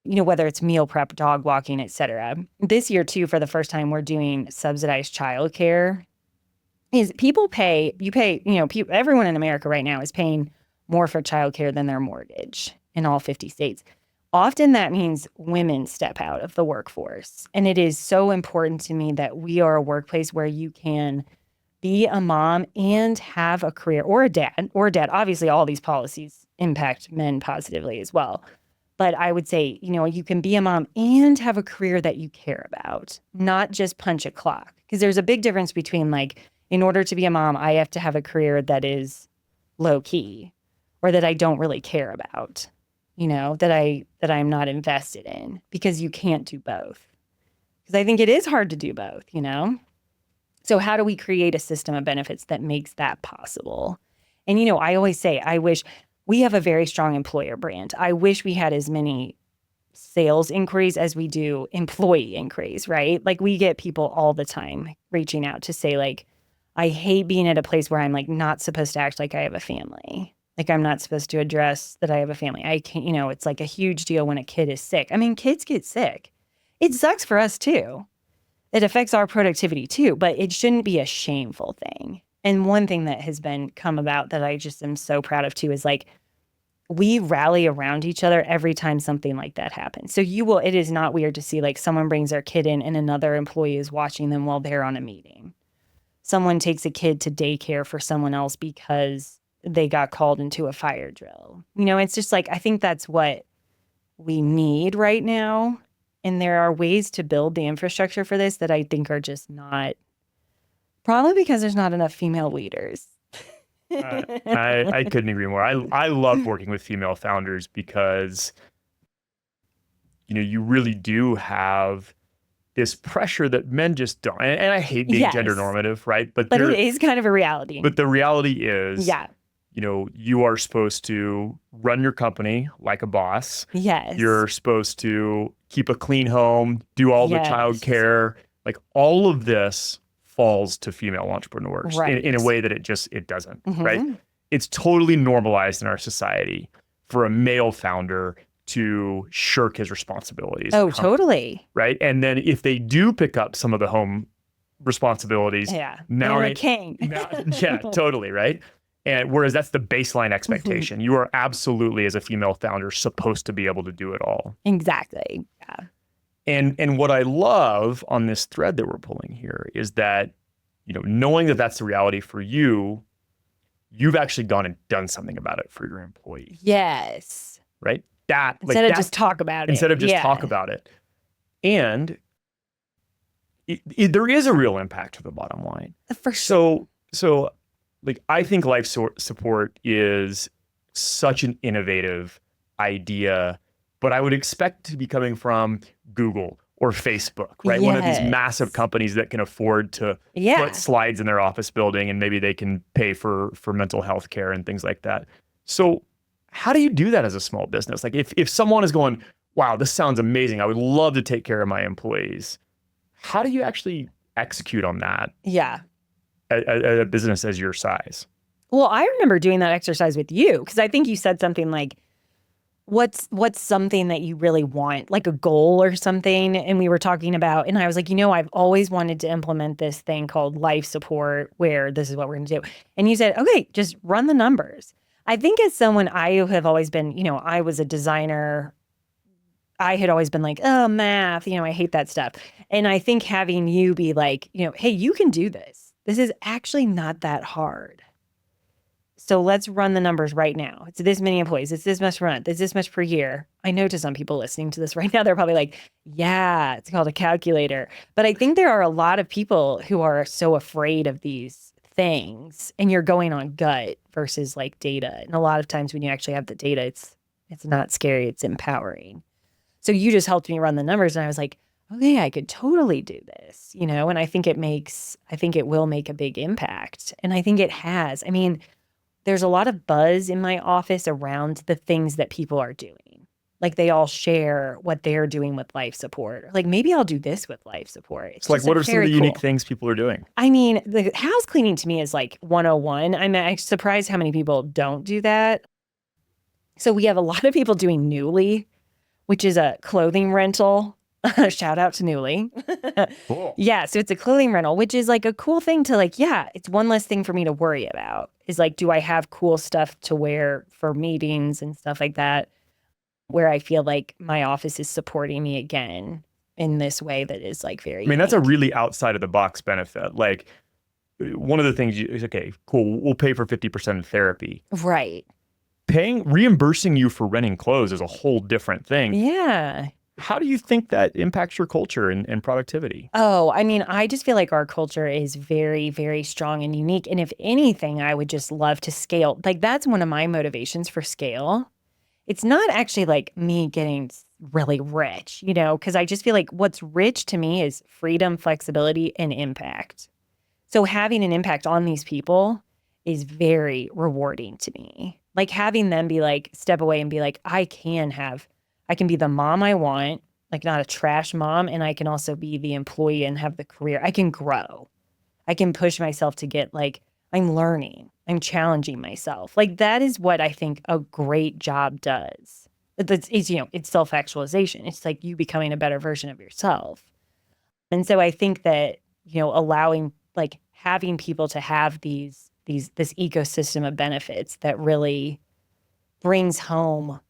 Whether it's meal prep, dog walking, et cetera. This year too, for the first time, we're doing subsidized childcare. Everyone in America right now is paying more for childcare than their mortgage in all 50 states. Often that means women step out of the workforce. And it is so important to me that we are a workplace where you can be a mom and have a career, or a dad. Obviously, all these policies impact men positively as well. But I would say, you can be a mom and have a career that you care about, not just punch a clock. Because there's a big difference between like, in order to be a mom, I have to have a career that is low key, or that I don't really care about, that I'm not invested in, because you can't do both. Because I think it is hard to do both, So how do we create a system of benefits that makes that possible? And, I always say, I wish we have a very strong employer brand. I wish we had as many sales inquiries as we do employee inquiries, right? Like we get people all the time reaching out to say like, I hate being at a place where I'm like not supposed to act like I have a family. Like I'm not supposed to address that I have a family. I can't, it's like a huge deal when a kid is sick. I mean, kids get sick. It sucks for us too. It affects our productivity too, but it shouldn't be a shameful thing. And one thing that has come about that I just am so proud of too is like, we rally around each other every time something like that happens. So it is not weird to see like someone brings their kid in and another employee is watching them while they're on a meeting. Someone takes a kid to daycare for someone else because they got called into a fire drill. It's just like, I think that's what we need right now. And there are ways to build the infrastructure for this that I think are just not, probably because there's not enough female leaders. I couldn't agree more. I love working with female founders because, you really do have this pressure that men just don't. And I hate being gender normative, right? But it is kind of a reality. But the reality is, you are supposed to run your company like a boss. Yes. You're supposed to keep a clean home, do all the childcare. Like all of this falls to female entrepreneurs in a way that it doesn't, right? It's totally normalized in our society for a male founder to shirk his responsibilities. Oh, totally. Right? And then if they do pick up some of the home responsibilities, now they're a king. Totally, right? And whereas that's the baseline expectation. You are absolutely, as a female founder, supposed to be able to do it all. Exactly. Yeah. And what I love on this thread that we're pulling here is that, knowing that that's the reality for you, you've actually gone and done something about it for your employees. Yes. Right? Instead of just talk about it. Instead of just talk about it. And there is a real impact to the bottom line. For sure. So like, I think life support is such an innovative idea, but I would expect to be coming from Google or Facebook, right? One of these massive companies that can afford to put slides in their office building, and maybe they can pay for mental health care and things like that. So how do you do that as a small business? Like if someone is going, wow, this sounds amazing, I would love to take care of my employees. How do you actually execute on that? Yeah. A business as your size? Well, I remember doing that exercise with you because I think you said something like, what's something that you really want, like a goal or something? And we were talking about, and I was like, I've always wanted to implement this thing called life support where this is what we're going to do. And you said, okay, just run the numbers. I think as someone, I have always been, I was a designer. I had always been like, oh, math, I hate that stuff. And I think having you be like, hey, you can do this. This is actually not that hard. So let's run the numbers right now. It's this many employees. It's this much rent. It's this much per year. I know to some people listening to this right now, they're probably like, yeah, it's called a calculator. But I think there are a lot of people who are so afraid of these things, and you're going on gut versus like data. And a lot of times when you actually have the data, it's not scary. It's empowering. So you just helped me run the numbers, and I was like, okay, I could totally do this, and I think it will make a big impact. And I think it has. I mean, there's a lot of buzz in my office around the things that people are doing. Like they all share what they're doing with life support. Like maybe I'll do this with life support. It's like, what are some of the unique things people are doing? I mean, the house cleaning to me is like 101. I'm surprised how many people don't do that. So we have a lot of people doing Newly, which is a clothing rental. Shout out to Newly. Cool. Yeah, so it's a clothing rental, which is like a cool thing to like, it's one less thing for me to worry about. Is like, do I have cool stuff to wear for meetings and stuff like that, where I feel like my office is supporting me again in this way that is like very unique. That's a really outside of the box benefit. Like one of the things is, okay, cool, we'll pay for 50% of therapy. Right. Reimbursing you for renting clothes is a whole different thing. Yeah. How do you think that impacts your culture and productivity? Oh, I mean, I just feel like our culture is very, very strong and unique. And if anything, I would just love to scale. Like that's one of my motivations for scale. It's not actually like me getting really rich, because I just feel like what's rich to me is freedom, flexibility, and impact. So having an impact on these people is very rewarding to me. Like having them be like, step away and be like, I can be the mom I want, like not a trash mom. And I can also be the employee and have the career. I can grow. I can push myself to get like, I'm learning, I'm challenging myself. Like that is what I think a great job does. It's self-actualization. It's like you becoming a better version of yourself. And so I think that, allowing like having people to have this ecosystem of benefits that really brings home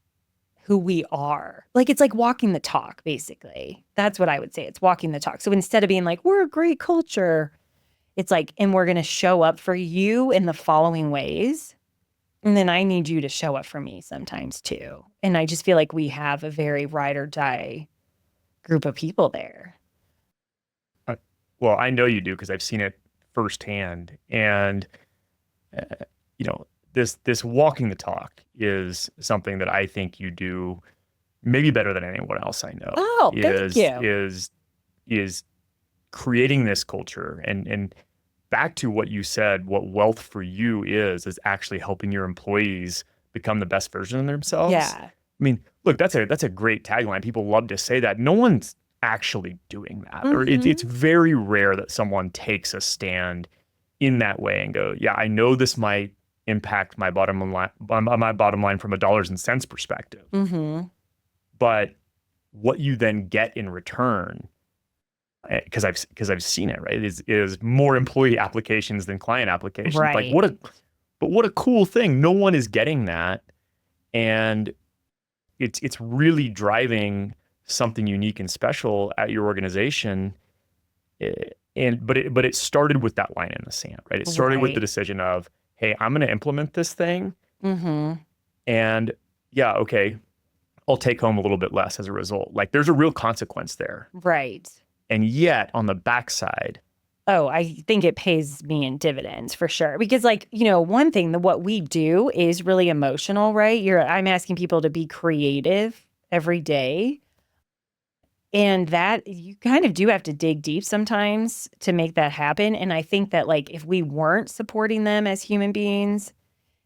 who we are. Like it's like walking the talk, basically. That's what I would say. It's walking the talk. So instead of being like, we're a great culture, it's like, and we're going to show up for you in the following ways. And then I need you to show up for me sometimes too. And I just feel like we have a very ride or die group of people there. Well, I know you do because I've seen it firsthand. And, this walking the talk is something that I think you do maybe better than anyone else I know. Oh, thank you. Is creating this culture and back to what you said, what wealth for you is actually helping your employees become the best version of themselves. Yeah. I mean, look, that's a great tagline. People love to say that. No one's actually doing that. Or it's very rare that someone takes a stand in that way and go, yeah, I know this might impact my bottom line from a dollars and cents perspective. But what you then get in return, because I've seen it, right, is more employee applications than client applications. Right. Like what a cool thing. No one is getting that. And it's really driving something unique and special at your organization. But it started with that line in the sand, right? It started with the decision of, hey, I'm going to implement this thing. And yeah, okay, I'll take home a little bit less as a result. Like there's a real consequence there. Right. And yet on the backside, oh, I think it pays me in dividends for sure. Because like, one thing that what we do is really emotional, right? I'm asking people to be creative every day. And that you kind of do have to dig deep sometimes to make that happen. And I think that like if we weren't supporting them as human beings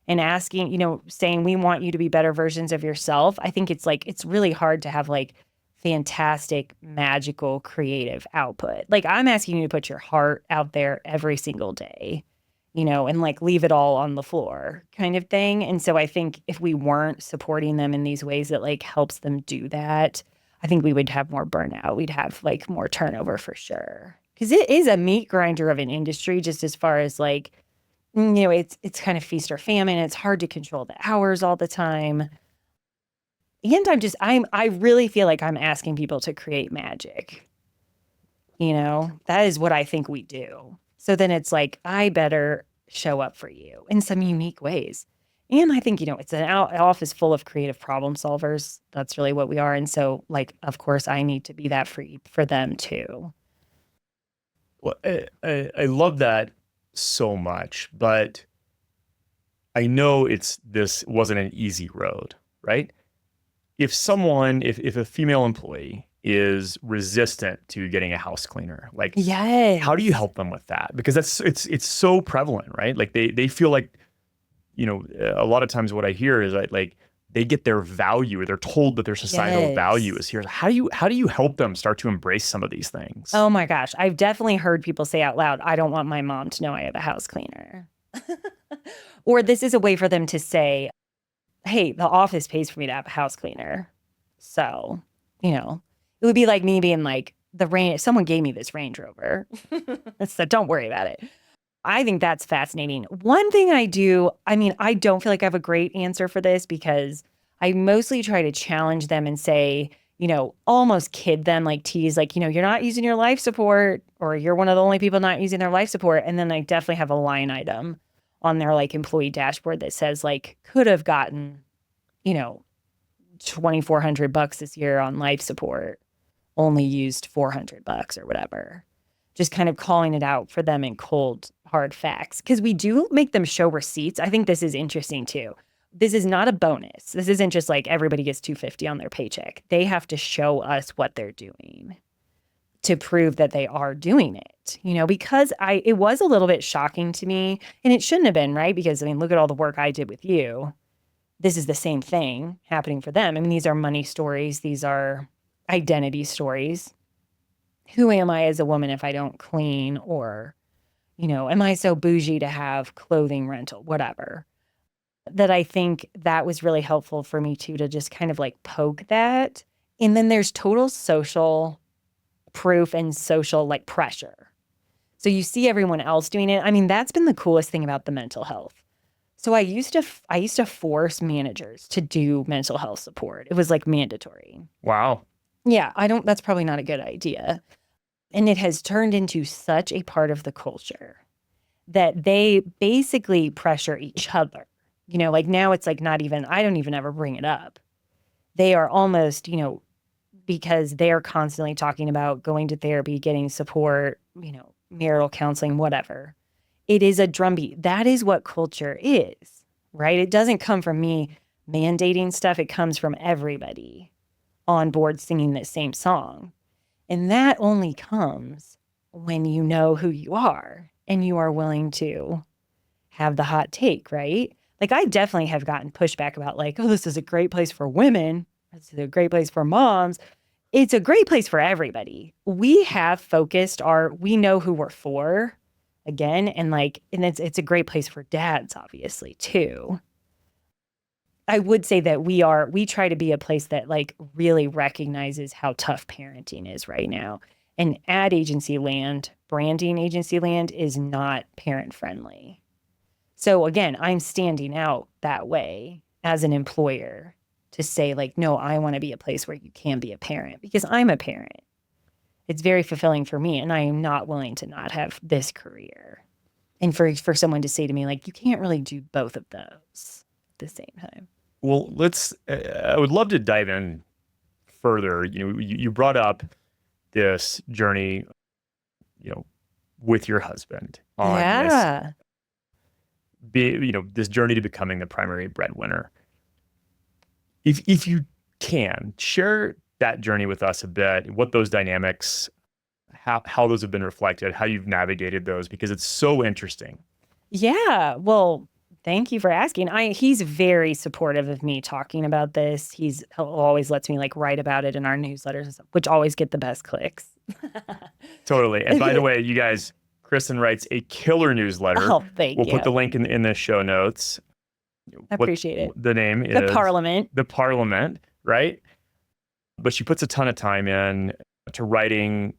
and asking, saying we want you to be better versions of yourself, I think it's like it's really hard to have like fantastic, magical, creative output. Like I'm asking you to put your heart out there every single day, and like leave it all on the floor kind of thing. And so I think if we weren't supporting them in these ways that like helps them do that, I think we would have more burnout. We'd have like more turnover for sure. Because it is a meat grinder of an industry, just as far as like, it's kind of feast or famine. It's hard to control the hours all the time. And I really feel like I'm asking people to create magic. That is what I think we do. So then it's like, I better show up for you in some unique ways. And I think, it's an office full of creative problem solvers. That's really what we are. And so, like, of course, I need to be that for them, too. Well, I love that so much. But I know this wasn't an easy road, right? If a female employee is resistant to getting a house cleaner, like, yes, how do you help them with that? Because it's so prevalent, right? Like they feel like, a lot of times what I hear is that like they get their value, or they're told that their societal value is here. How do you help them start to embrace some of these things? Oh my gosh. I've definitely heard people say out loud, I don't want my mom to know I have a house cleaner. Or this is a way for them to say, hey, the office pays for me to have a house cleaner. So, it would be like me being like, someone gave me this Range Rover. So don't worry about it. I think that's fascinating. One thing I don't feel like I have a great answer for this because I mostly try to challenge them and say, almost kid them, like tease, like, you're not using your life support, or you're one of the only people not using their life support. And then I definitely have a line item on their like employee dashboard that says like, could have gotten, $2,400 this year on life support, only used $400 or whatever. Just kind of calling it out for them in cold, hard facts. Because we do make them show receipts. I think this is interesting too. This is not a bonus. This isn't just like everybody gets $250 on their paycheck. They have to show us what they're doing to prove that they are doing it. Because it was a little bit shocking to me, and it shouldn't have been, right? Because look at all the work I did with you. this is the same thing happening for them. I mean, these are money stories. These are identity stories. Who am I as a woman if I don't clean? Or, am I so bougie to have clothing rental, whatever? That I think that was really helpful for me too, to just kind of like poke that. And then there's total social proof and social like pressure. So you see everyone else doing it. I mean, that's been the coolest thing about the mental health. So I used to force managers to do mental health support. It was like mandatory. Wow. Yeah, that's probably not a good idea. And it has turned into such a part of the culture that they basically pressure each other. Like now it's like not even, I don't even ever bring it up. They are almost, because they are constantly talking about going to therapy, getting support, marital counseling, whatever. It is a drumbeat. That is what culture is, right? It doesn't come from me mandating stuff. It comes from everybody on board singing the same song. And that only comes when you know who you are and you are willing to have the hot take, right? Like I definitely have gotten pushback about like, oh, this is a great place for women. This is a great place for moms. It's a great place for everybody. We have focused we know who we're for again. And it's a great place for dads, obviously, too. I would say that we try to be a place that like really recognizes how tough parenting is right now. And ad agency land, branding agency land is not parent friendly. So again, I'm standing out that way as an employer to say like, no, I want to be a place where you can be a parent because I'm a parent. It's very fulfilling for me and I am not willing to not have this career. And for someone to say to me like, you can't really do both of those at the same time. Well, I would love to dive in further. You brought up this journey, with your husband on this journey to becoming the primary breadwinner. If you can share that journey with us a bit, what those dynamics, how those have been reflected, how you've navigated those, because it's so interesting. Yeah. Well, thank you for asking. He's very supportive of me talking about this. He always lets me like write about it in our newsletters and stuff, which always get the best clicks. Totally. And by the way, you guys, Kristen writes a killer newsletter. Oh, thank you. We'll put the link in the show notes. I appreciate it. The name is The Parliament. The Parliament, right? But she puts a ton of time in to writing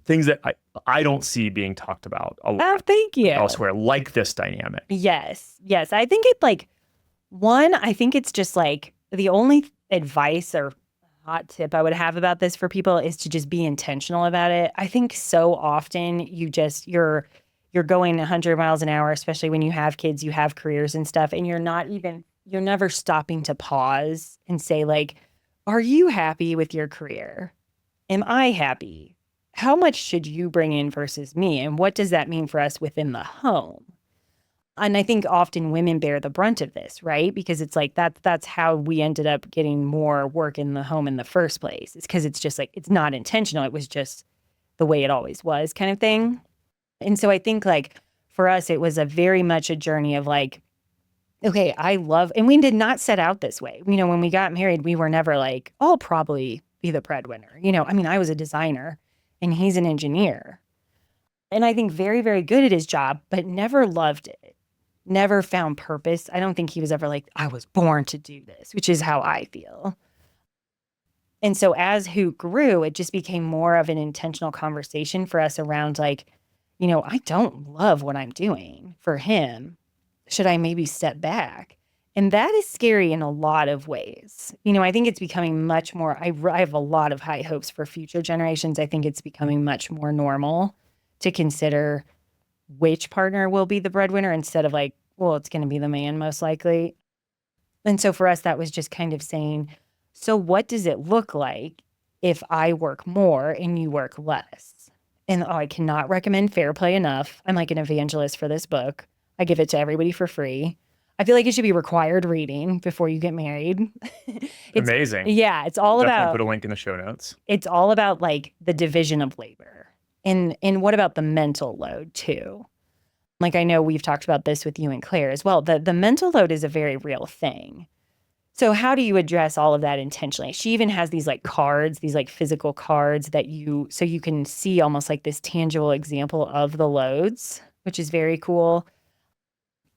things that I don't see being talked about a lot. Oh, thank you. Elsewhere, like this dynamic. Yes. I think I think it's just like the only advice or hot tip I would have about this for people is to just be intentional about it. I think so often you're going 100 miles an hour, especially when you have kids, you have careers and stuff, and you're never stopping to pause and say like, are you happy with your career? Am I happy? How much should you bring in versus me? And what does that mean for us within the home? And I think often women bear the brunt of this, right? Because it's like that's how we ended up getting more work in the home in the first place. It's because it's just like, it's not intentional. It was just the way it always was kind of thing. And so I think like for us, it was a very much a journey of like, okay, and we did not set out this way. When we got married, we were never like, I'll probably be the breadwinner. I was a designer and he's an engineer. And I think very, very good at his job, but never loved it, never found purpose. I don't think he was ever like, I was born to do this, which is how I feel. And so as Who grew, it just became more of an intentional conversation for us around like, I don't love what I'm doing for him. Should I maybe step back? And that is scary in a lot of ways. I think it's becoming much more, I have a lot of high hopes for future generations. I think it's becoming much more normal to consider which partner will be the breadwinner instead of like, well, it's going to be the man most likely. And so for us, that was just kind of saying, so what does it look like if I work more and you work less? And I cannot recommend Fair Play enough. I'm like an evangelist for this book. I give it to everybody for free. I feel like it should be required reading before you get married. Amazing. Yeah, it's all Definitely about. Put a link in the show notes. It's all about like the division of labor, and what about the mental load too? Like I know we've talked about this with you and Claire as well. The mental load is a very real thing. So how do you address all of that intentionally? She even has these like cards, these like physical cards that so you can see almost like this tangible example of the loads, which is very cool.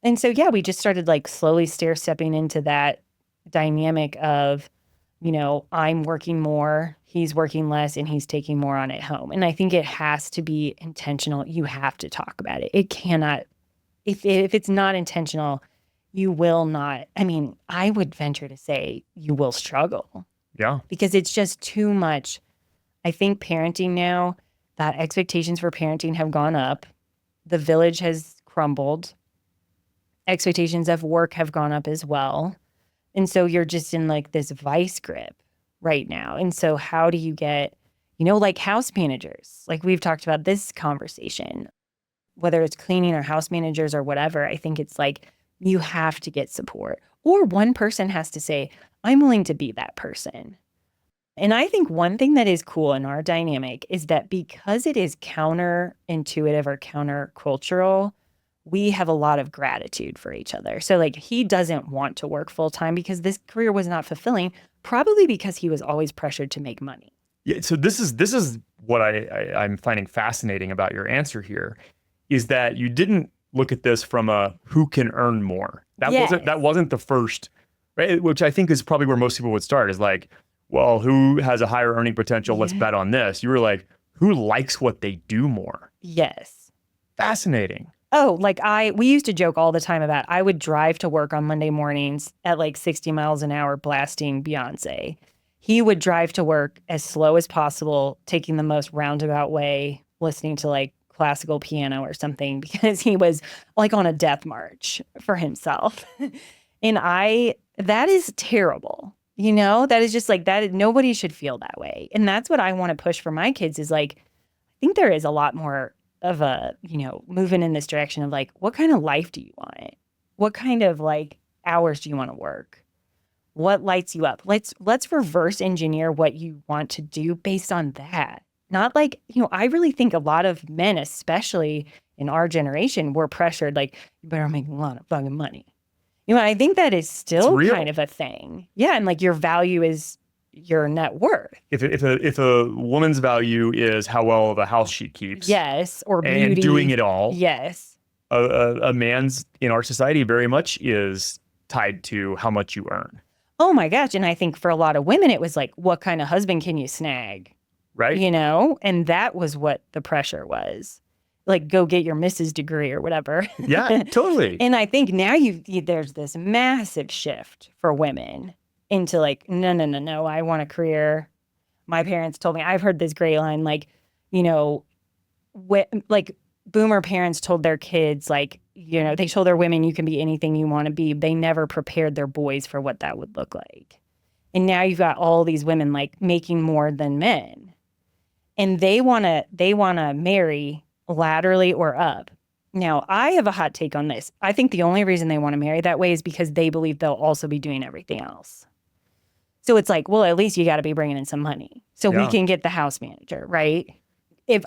And so, yeah, we just started like slowly stepping into that dynamic of, I'm working more, he's working less, and he's taking more on at home. And I think it has to be intentional. You have to talk about it. It cannot, if it's not intentional, you will not. I mean, I would venture to say you will struggle. Yeah. Because it's just too much. I think parenting now, that expectations for parenting have gone up. The village has crumbled. Expectations of work have gone up as well. And so you're just in like this vice grip right now. And so how do you get, like house managers, like we've talked about this conversation, whether it's cleaning or house managers or whatever, I think it's like you have to get support. Or one person has to say, I'm willing to be that person. And I think one thing that is cool in our dynamic is that because it is counterintuitive or countercultural, we have a lot of gratitude for each other. So like he doesn't want to work full time because this career was not fulfilling, probably because he was always pressured to make money. Yeah. So this is what I'm finding fascinating about your answer here, is that you didn't look at this from a who can earn more. That wasn't the first, right? Which I think is probably where most people would start, is like, well, who has a higher earning potential? Let's bet on this. You were like, who likes what they do more? Yes. Fascinating. Oh, like we used to joke all the time about I would drive to work on Monday mornings at like 60 miles an hour blasting Beyonce. He would drive to work as slow as possible, taking the most roundabout way, listening to like classical piano or something, because he was like on a death march for himself. And that is terrible. That is just like that. Nobody should feel that way. And that's what I want to push for my kids is like, I think there is a lot more of a, moving in this direction of like, what kind of life do you want? What kind of like hours do you want to work? What lights you up? Let's reverse engineer what you want to do based on that. Not like, I really think a lot of men, especially in our generation, were pressured, like, you better make a lot of fucking money. I think that is still kind of a thing. Yeah. And like your value is your net worth. If a woman's value is how well of a house she keeps. Yes. Or beauty. And doing it all. Yes. A man's in our society very much is tied to how much you earn. Oh my gosh. And I think for a lot of women, it was like, what kind of husband can you snag? Right. And that was what the pressure was. Like, go get your Mrs. degree or whatever. Yeah, totally. And I think now there's this massive shift for women into like, no, I want a career. My parents told me, I've heard this great line, like, like boomer parents told their kids, like, they told their women, you can be anything you want to be. They never prepared their boys for what that would look like. And now you've got all these women like making more than men. And they want to marry laterally or up. Now, I have a hot take on this. I think the only reason they want to marry that way is because they believe they'll also be doing everything else. So it's like, well, at least you got to be bringing in some money so we can get the house manager, right?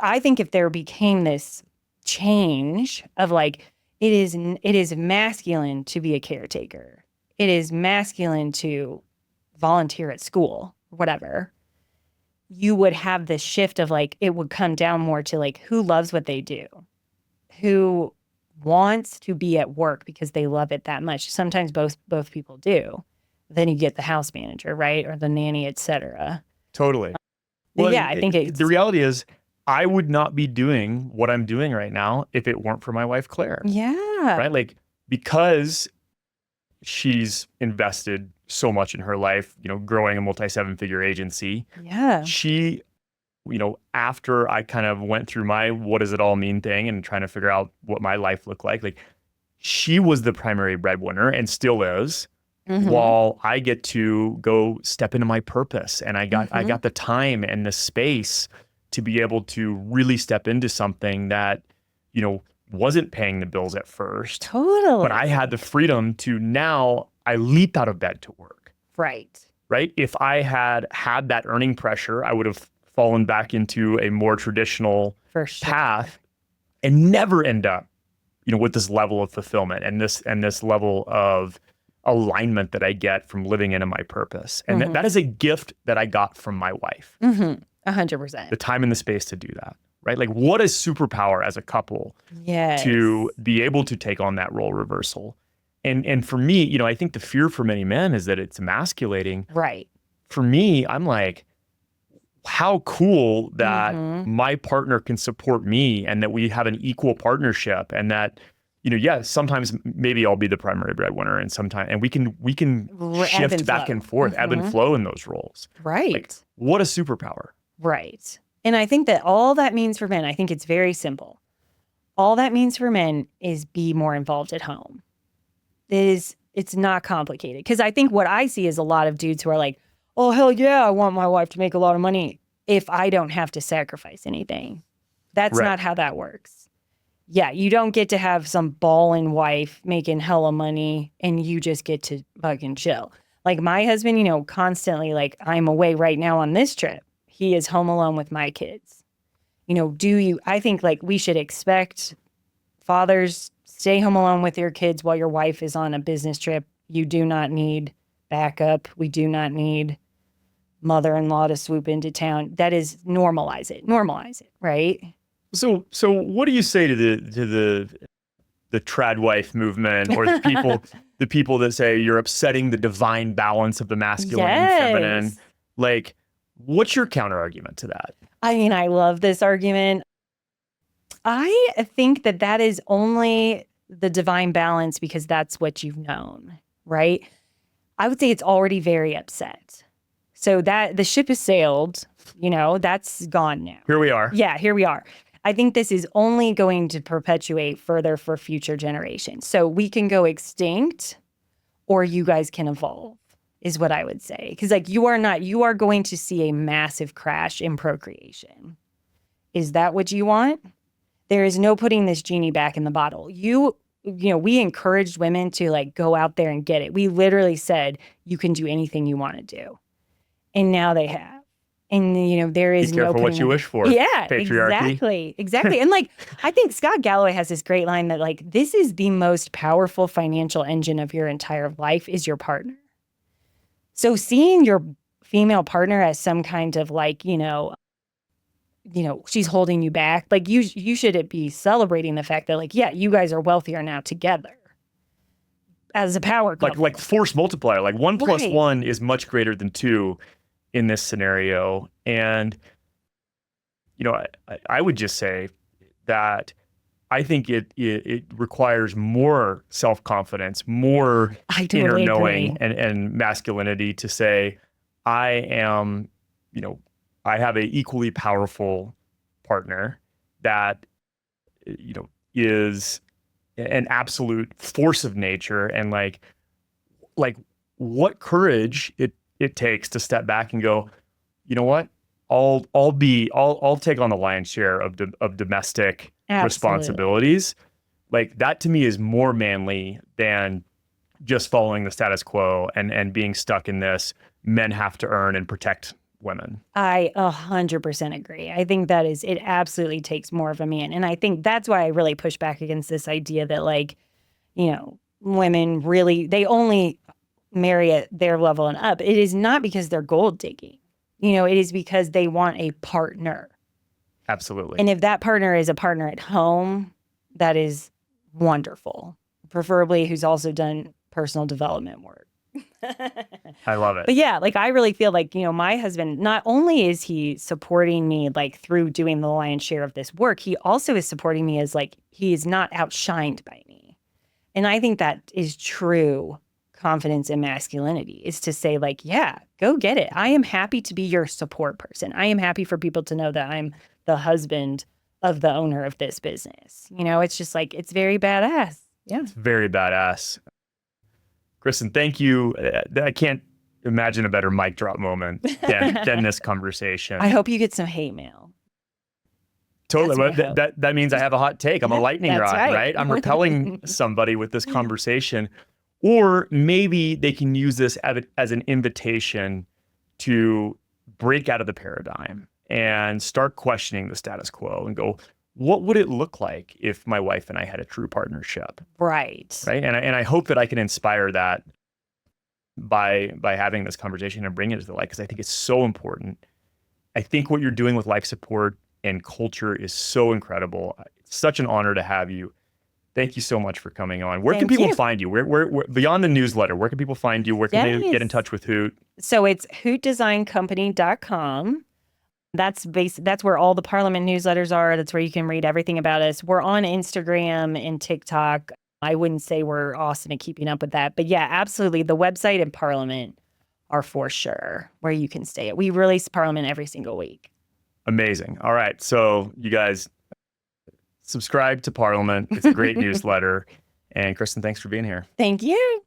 I think if there became this change of like, it is masculine to be a caretaker. It is masculine to volunteer at school, whatever. You would have this shift of like, it would come down more to like, who loves what they do? Who wants to be at work because they love it that much? Sometimes both people do. Then you get the house manager, right? Or the nanny, etc. Totally. Well, yeah, I think the reality is I would not be doing what I'm doing right now if it weren't for my wife, Claire. Yeah. Right? Like, because she's invested so much in her life, growing a multi-7-figure agency. Yeah. She, after I kind of went through my what does it all mean thing and trying to figure out what my life looked like she was the primary breadwinner and still is, while I get to go step into my purpose. And I got the time and the space to be able to really step into something that, wasn't paying the bills at first. Totally. But I had the freedom to now I leap out of bed to work. Right. Right. If I had that earning pressure, I would have fallen back into a more traditional path and never end up, with this level of fulfillment and this level of alignment that I get from living into my purpose. And Mhm. that is a gift that I got from my wife, 100%. the time and the space to do that, right? Like, what a superpower as a couple Yes. to be able to take on that role reversal. And for me, you know, I think the fear for many men is that it's emasculating. Right. For me, I'm like, how cool that Mhm. my partner can support me and that we have an equal partnership, and that, you know, yeah, sometimes maybe I'll be the primary breadwinner, and sometimes, and we can Ebb shift and back flow. and forth, ebb and Mhm. flow in those roles. Right. Like, what a superpower. Right. And I think that all that means for men, I think it's very simple. All that means for men is be more involved at home. It's not complicated. Because I think what I see is a lot of dudes who are like, oh, hell yeah, I want my wife to make a lot of money if I don't have to sacrifice anything. That's Right. not how that works. Yeah, you don't get to have some ballin' wife making hella money and you just get to fucking chill. Like my husband, you know, constantly like, I'm away right now on this trip. He is home alone with my kids. You know, I think like we should expect fathers stay home alone with your kids while your wife is on a business trip. You do not need backup. We do not need mother-in-law to swoop into town. That is normalize it, right? So what do you say to the trad wife movement, or the people that say you're upsetting the divine balance of the masculine and feminine? Yes. Like, what's your counter argument to that? I mean, I love this argument. I think that is only the divine balance because that's what you've known, right? I would say it's already very upset. So that the ship has sailed, you know, that's gone now. Here we are. Yeah, here we are. I think this is only going to perpetuate further for future generations. So we can go extinct or you guys can evolve, is what I would say. Because like you are going to see a massive crash in procreation. Is that what you want? There is no putting this genie back in the bottle. You know, we encouraged women to like go out there and get it. We literally said, you can do anything you want to do. And now they have. And, you know, there is Be careful no what you wish for. Yeah, Patriarchy. exactly. And like, I think Scott Galloway has this great line that like, this is the most powerful financial engine of your entire life is your partner. So seeing your female partner as some kind of like, you know, she's holding you back. Like you should be celebrating the fact that like, yeah, you guys are wealthier now together as a power couple. Like force multiplier, like 1 + Right. 1 is much greater than 2 in this scenario. And, you know, I would just say that I think it requires more self-confidence, more I inner totally knowing agree. and masculinity to say, I am, you know, I have a equally powerful partner that, you know, is an absolute force of nature, and like what courage it takes to step back and go, you know what, I'll take on the lion's share of domestic Absolutely. responsibilities. Like that to me is more manly than just following the status quo and being stuck in this men have to earn and protect women. I 100% agree. I think it absolutely takes more of a man. And I think that's why I really push back against this idea that like, you know, women really, they only marry at their level and up. It is not because they're gold digging. You know, it is because they want a partner. Absolutely. And if that partner is a partner at home, that is wonderful. Preferably who's also done personal development work. I love it. But yeah, like I really feel like, you know, my husband, not only is he supporting me like through doing the lion's share of this work, he also is supporting me as like, he is not outshined by me. And I think that is true confidence and masculinity, is to say like, yeah, go get it. I am happy to be your support person. I am happy for people to know that I'm the husband of the owner of this business. You know, it's just like, it's very badass. Yeah. It's very badass. Kristen, thank you. I can't imagine a better mic drop moment than this conversation. I hope you get some hate mail. Totally. That's Well, what I hope. that means I have a hot take. I'm a lightning That's rod, right. right? I'm repelling somebody with this conversation. Or maybe they can use this as an invitation to break out of the paradigm and start questioning the status quo and go, what would it look like if my wife and I had a true partnership? Right. Right. And I hope that I can inspire that by having this conversation and bringing it to the light, because I think it's so important. I think what you're doing with life support and culture is so incredible. It's such an honor to have you. Thank you so much for coming on. Where can Thank people you. find you? Where beyond the newsletter, where can people find you? Where can they get in Yes. touch with Hoot? So it's hootdesigncompany.com. That's where all the Parliament newsletters are. That's where you can read everything about us. We're on Instagram and TikTok. I wouldn't say we're awesome at keeping up with that, but yeah, absolutely. The website and Parliament are for sure where you can stay at. We release Parliament every single week. Amazing. All right. So you guys subscribe to Parliament. It's a great newsletter. And Kristen, thanks for being here. Thank you.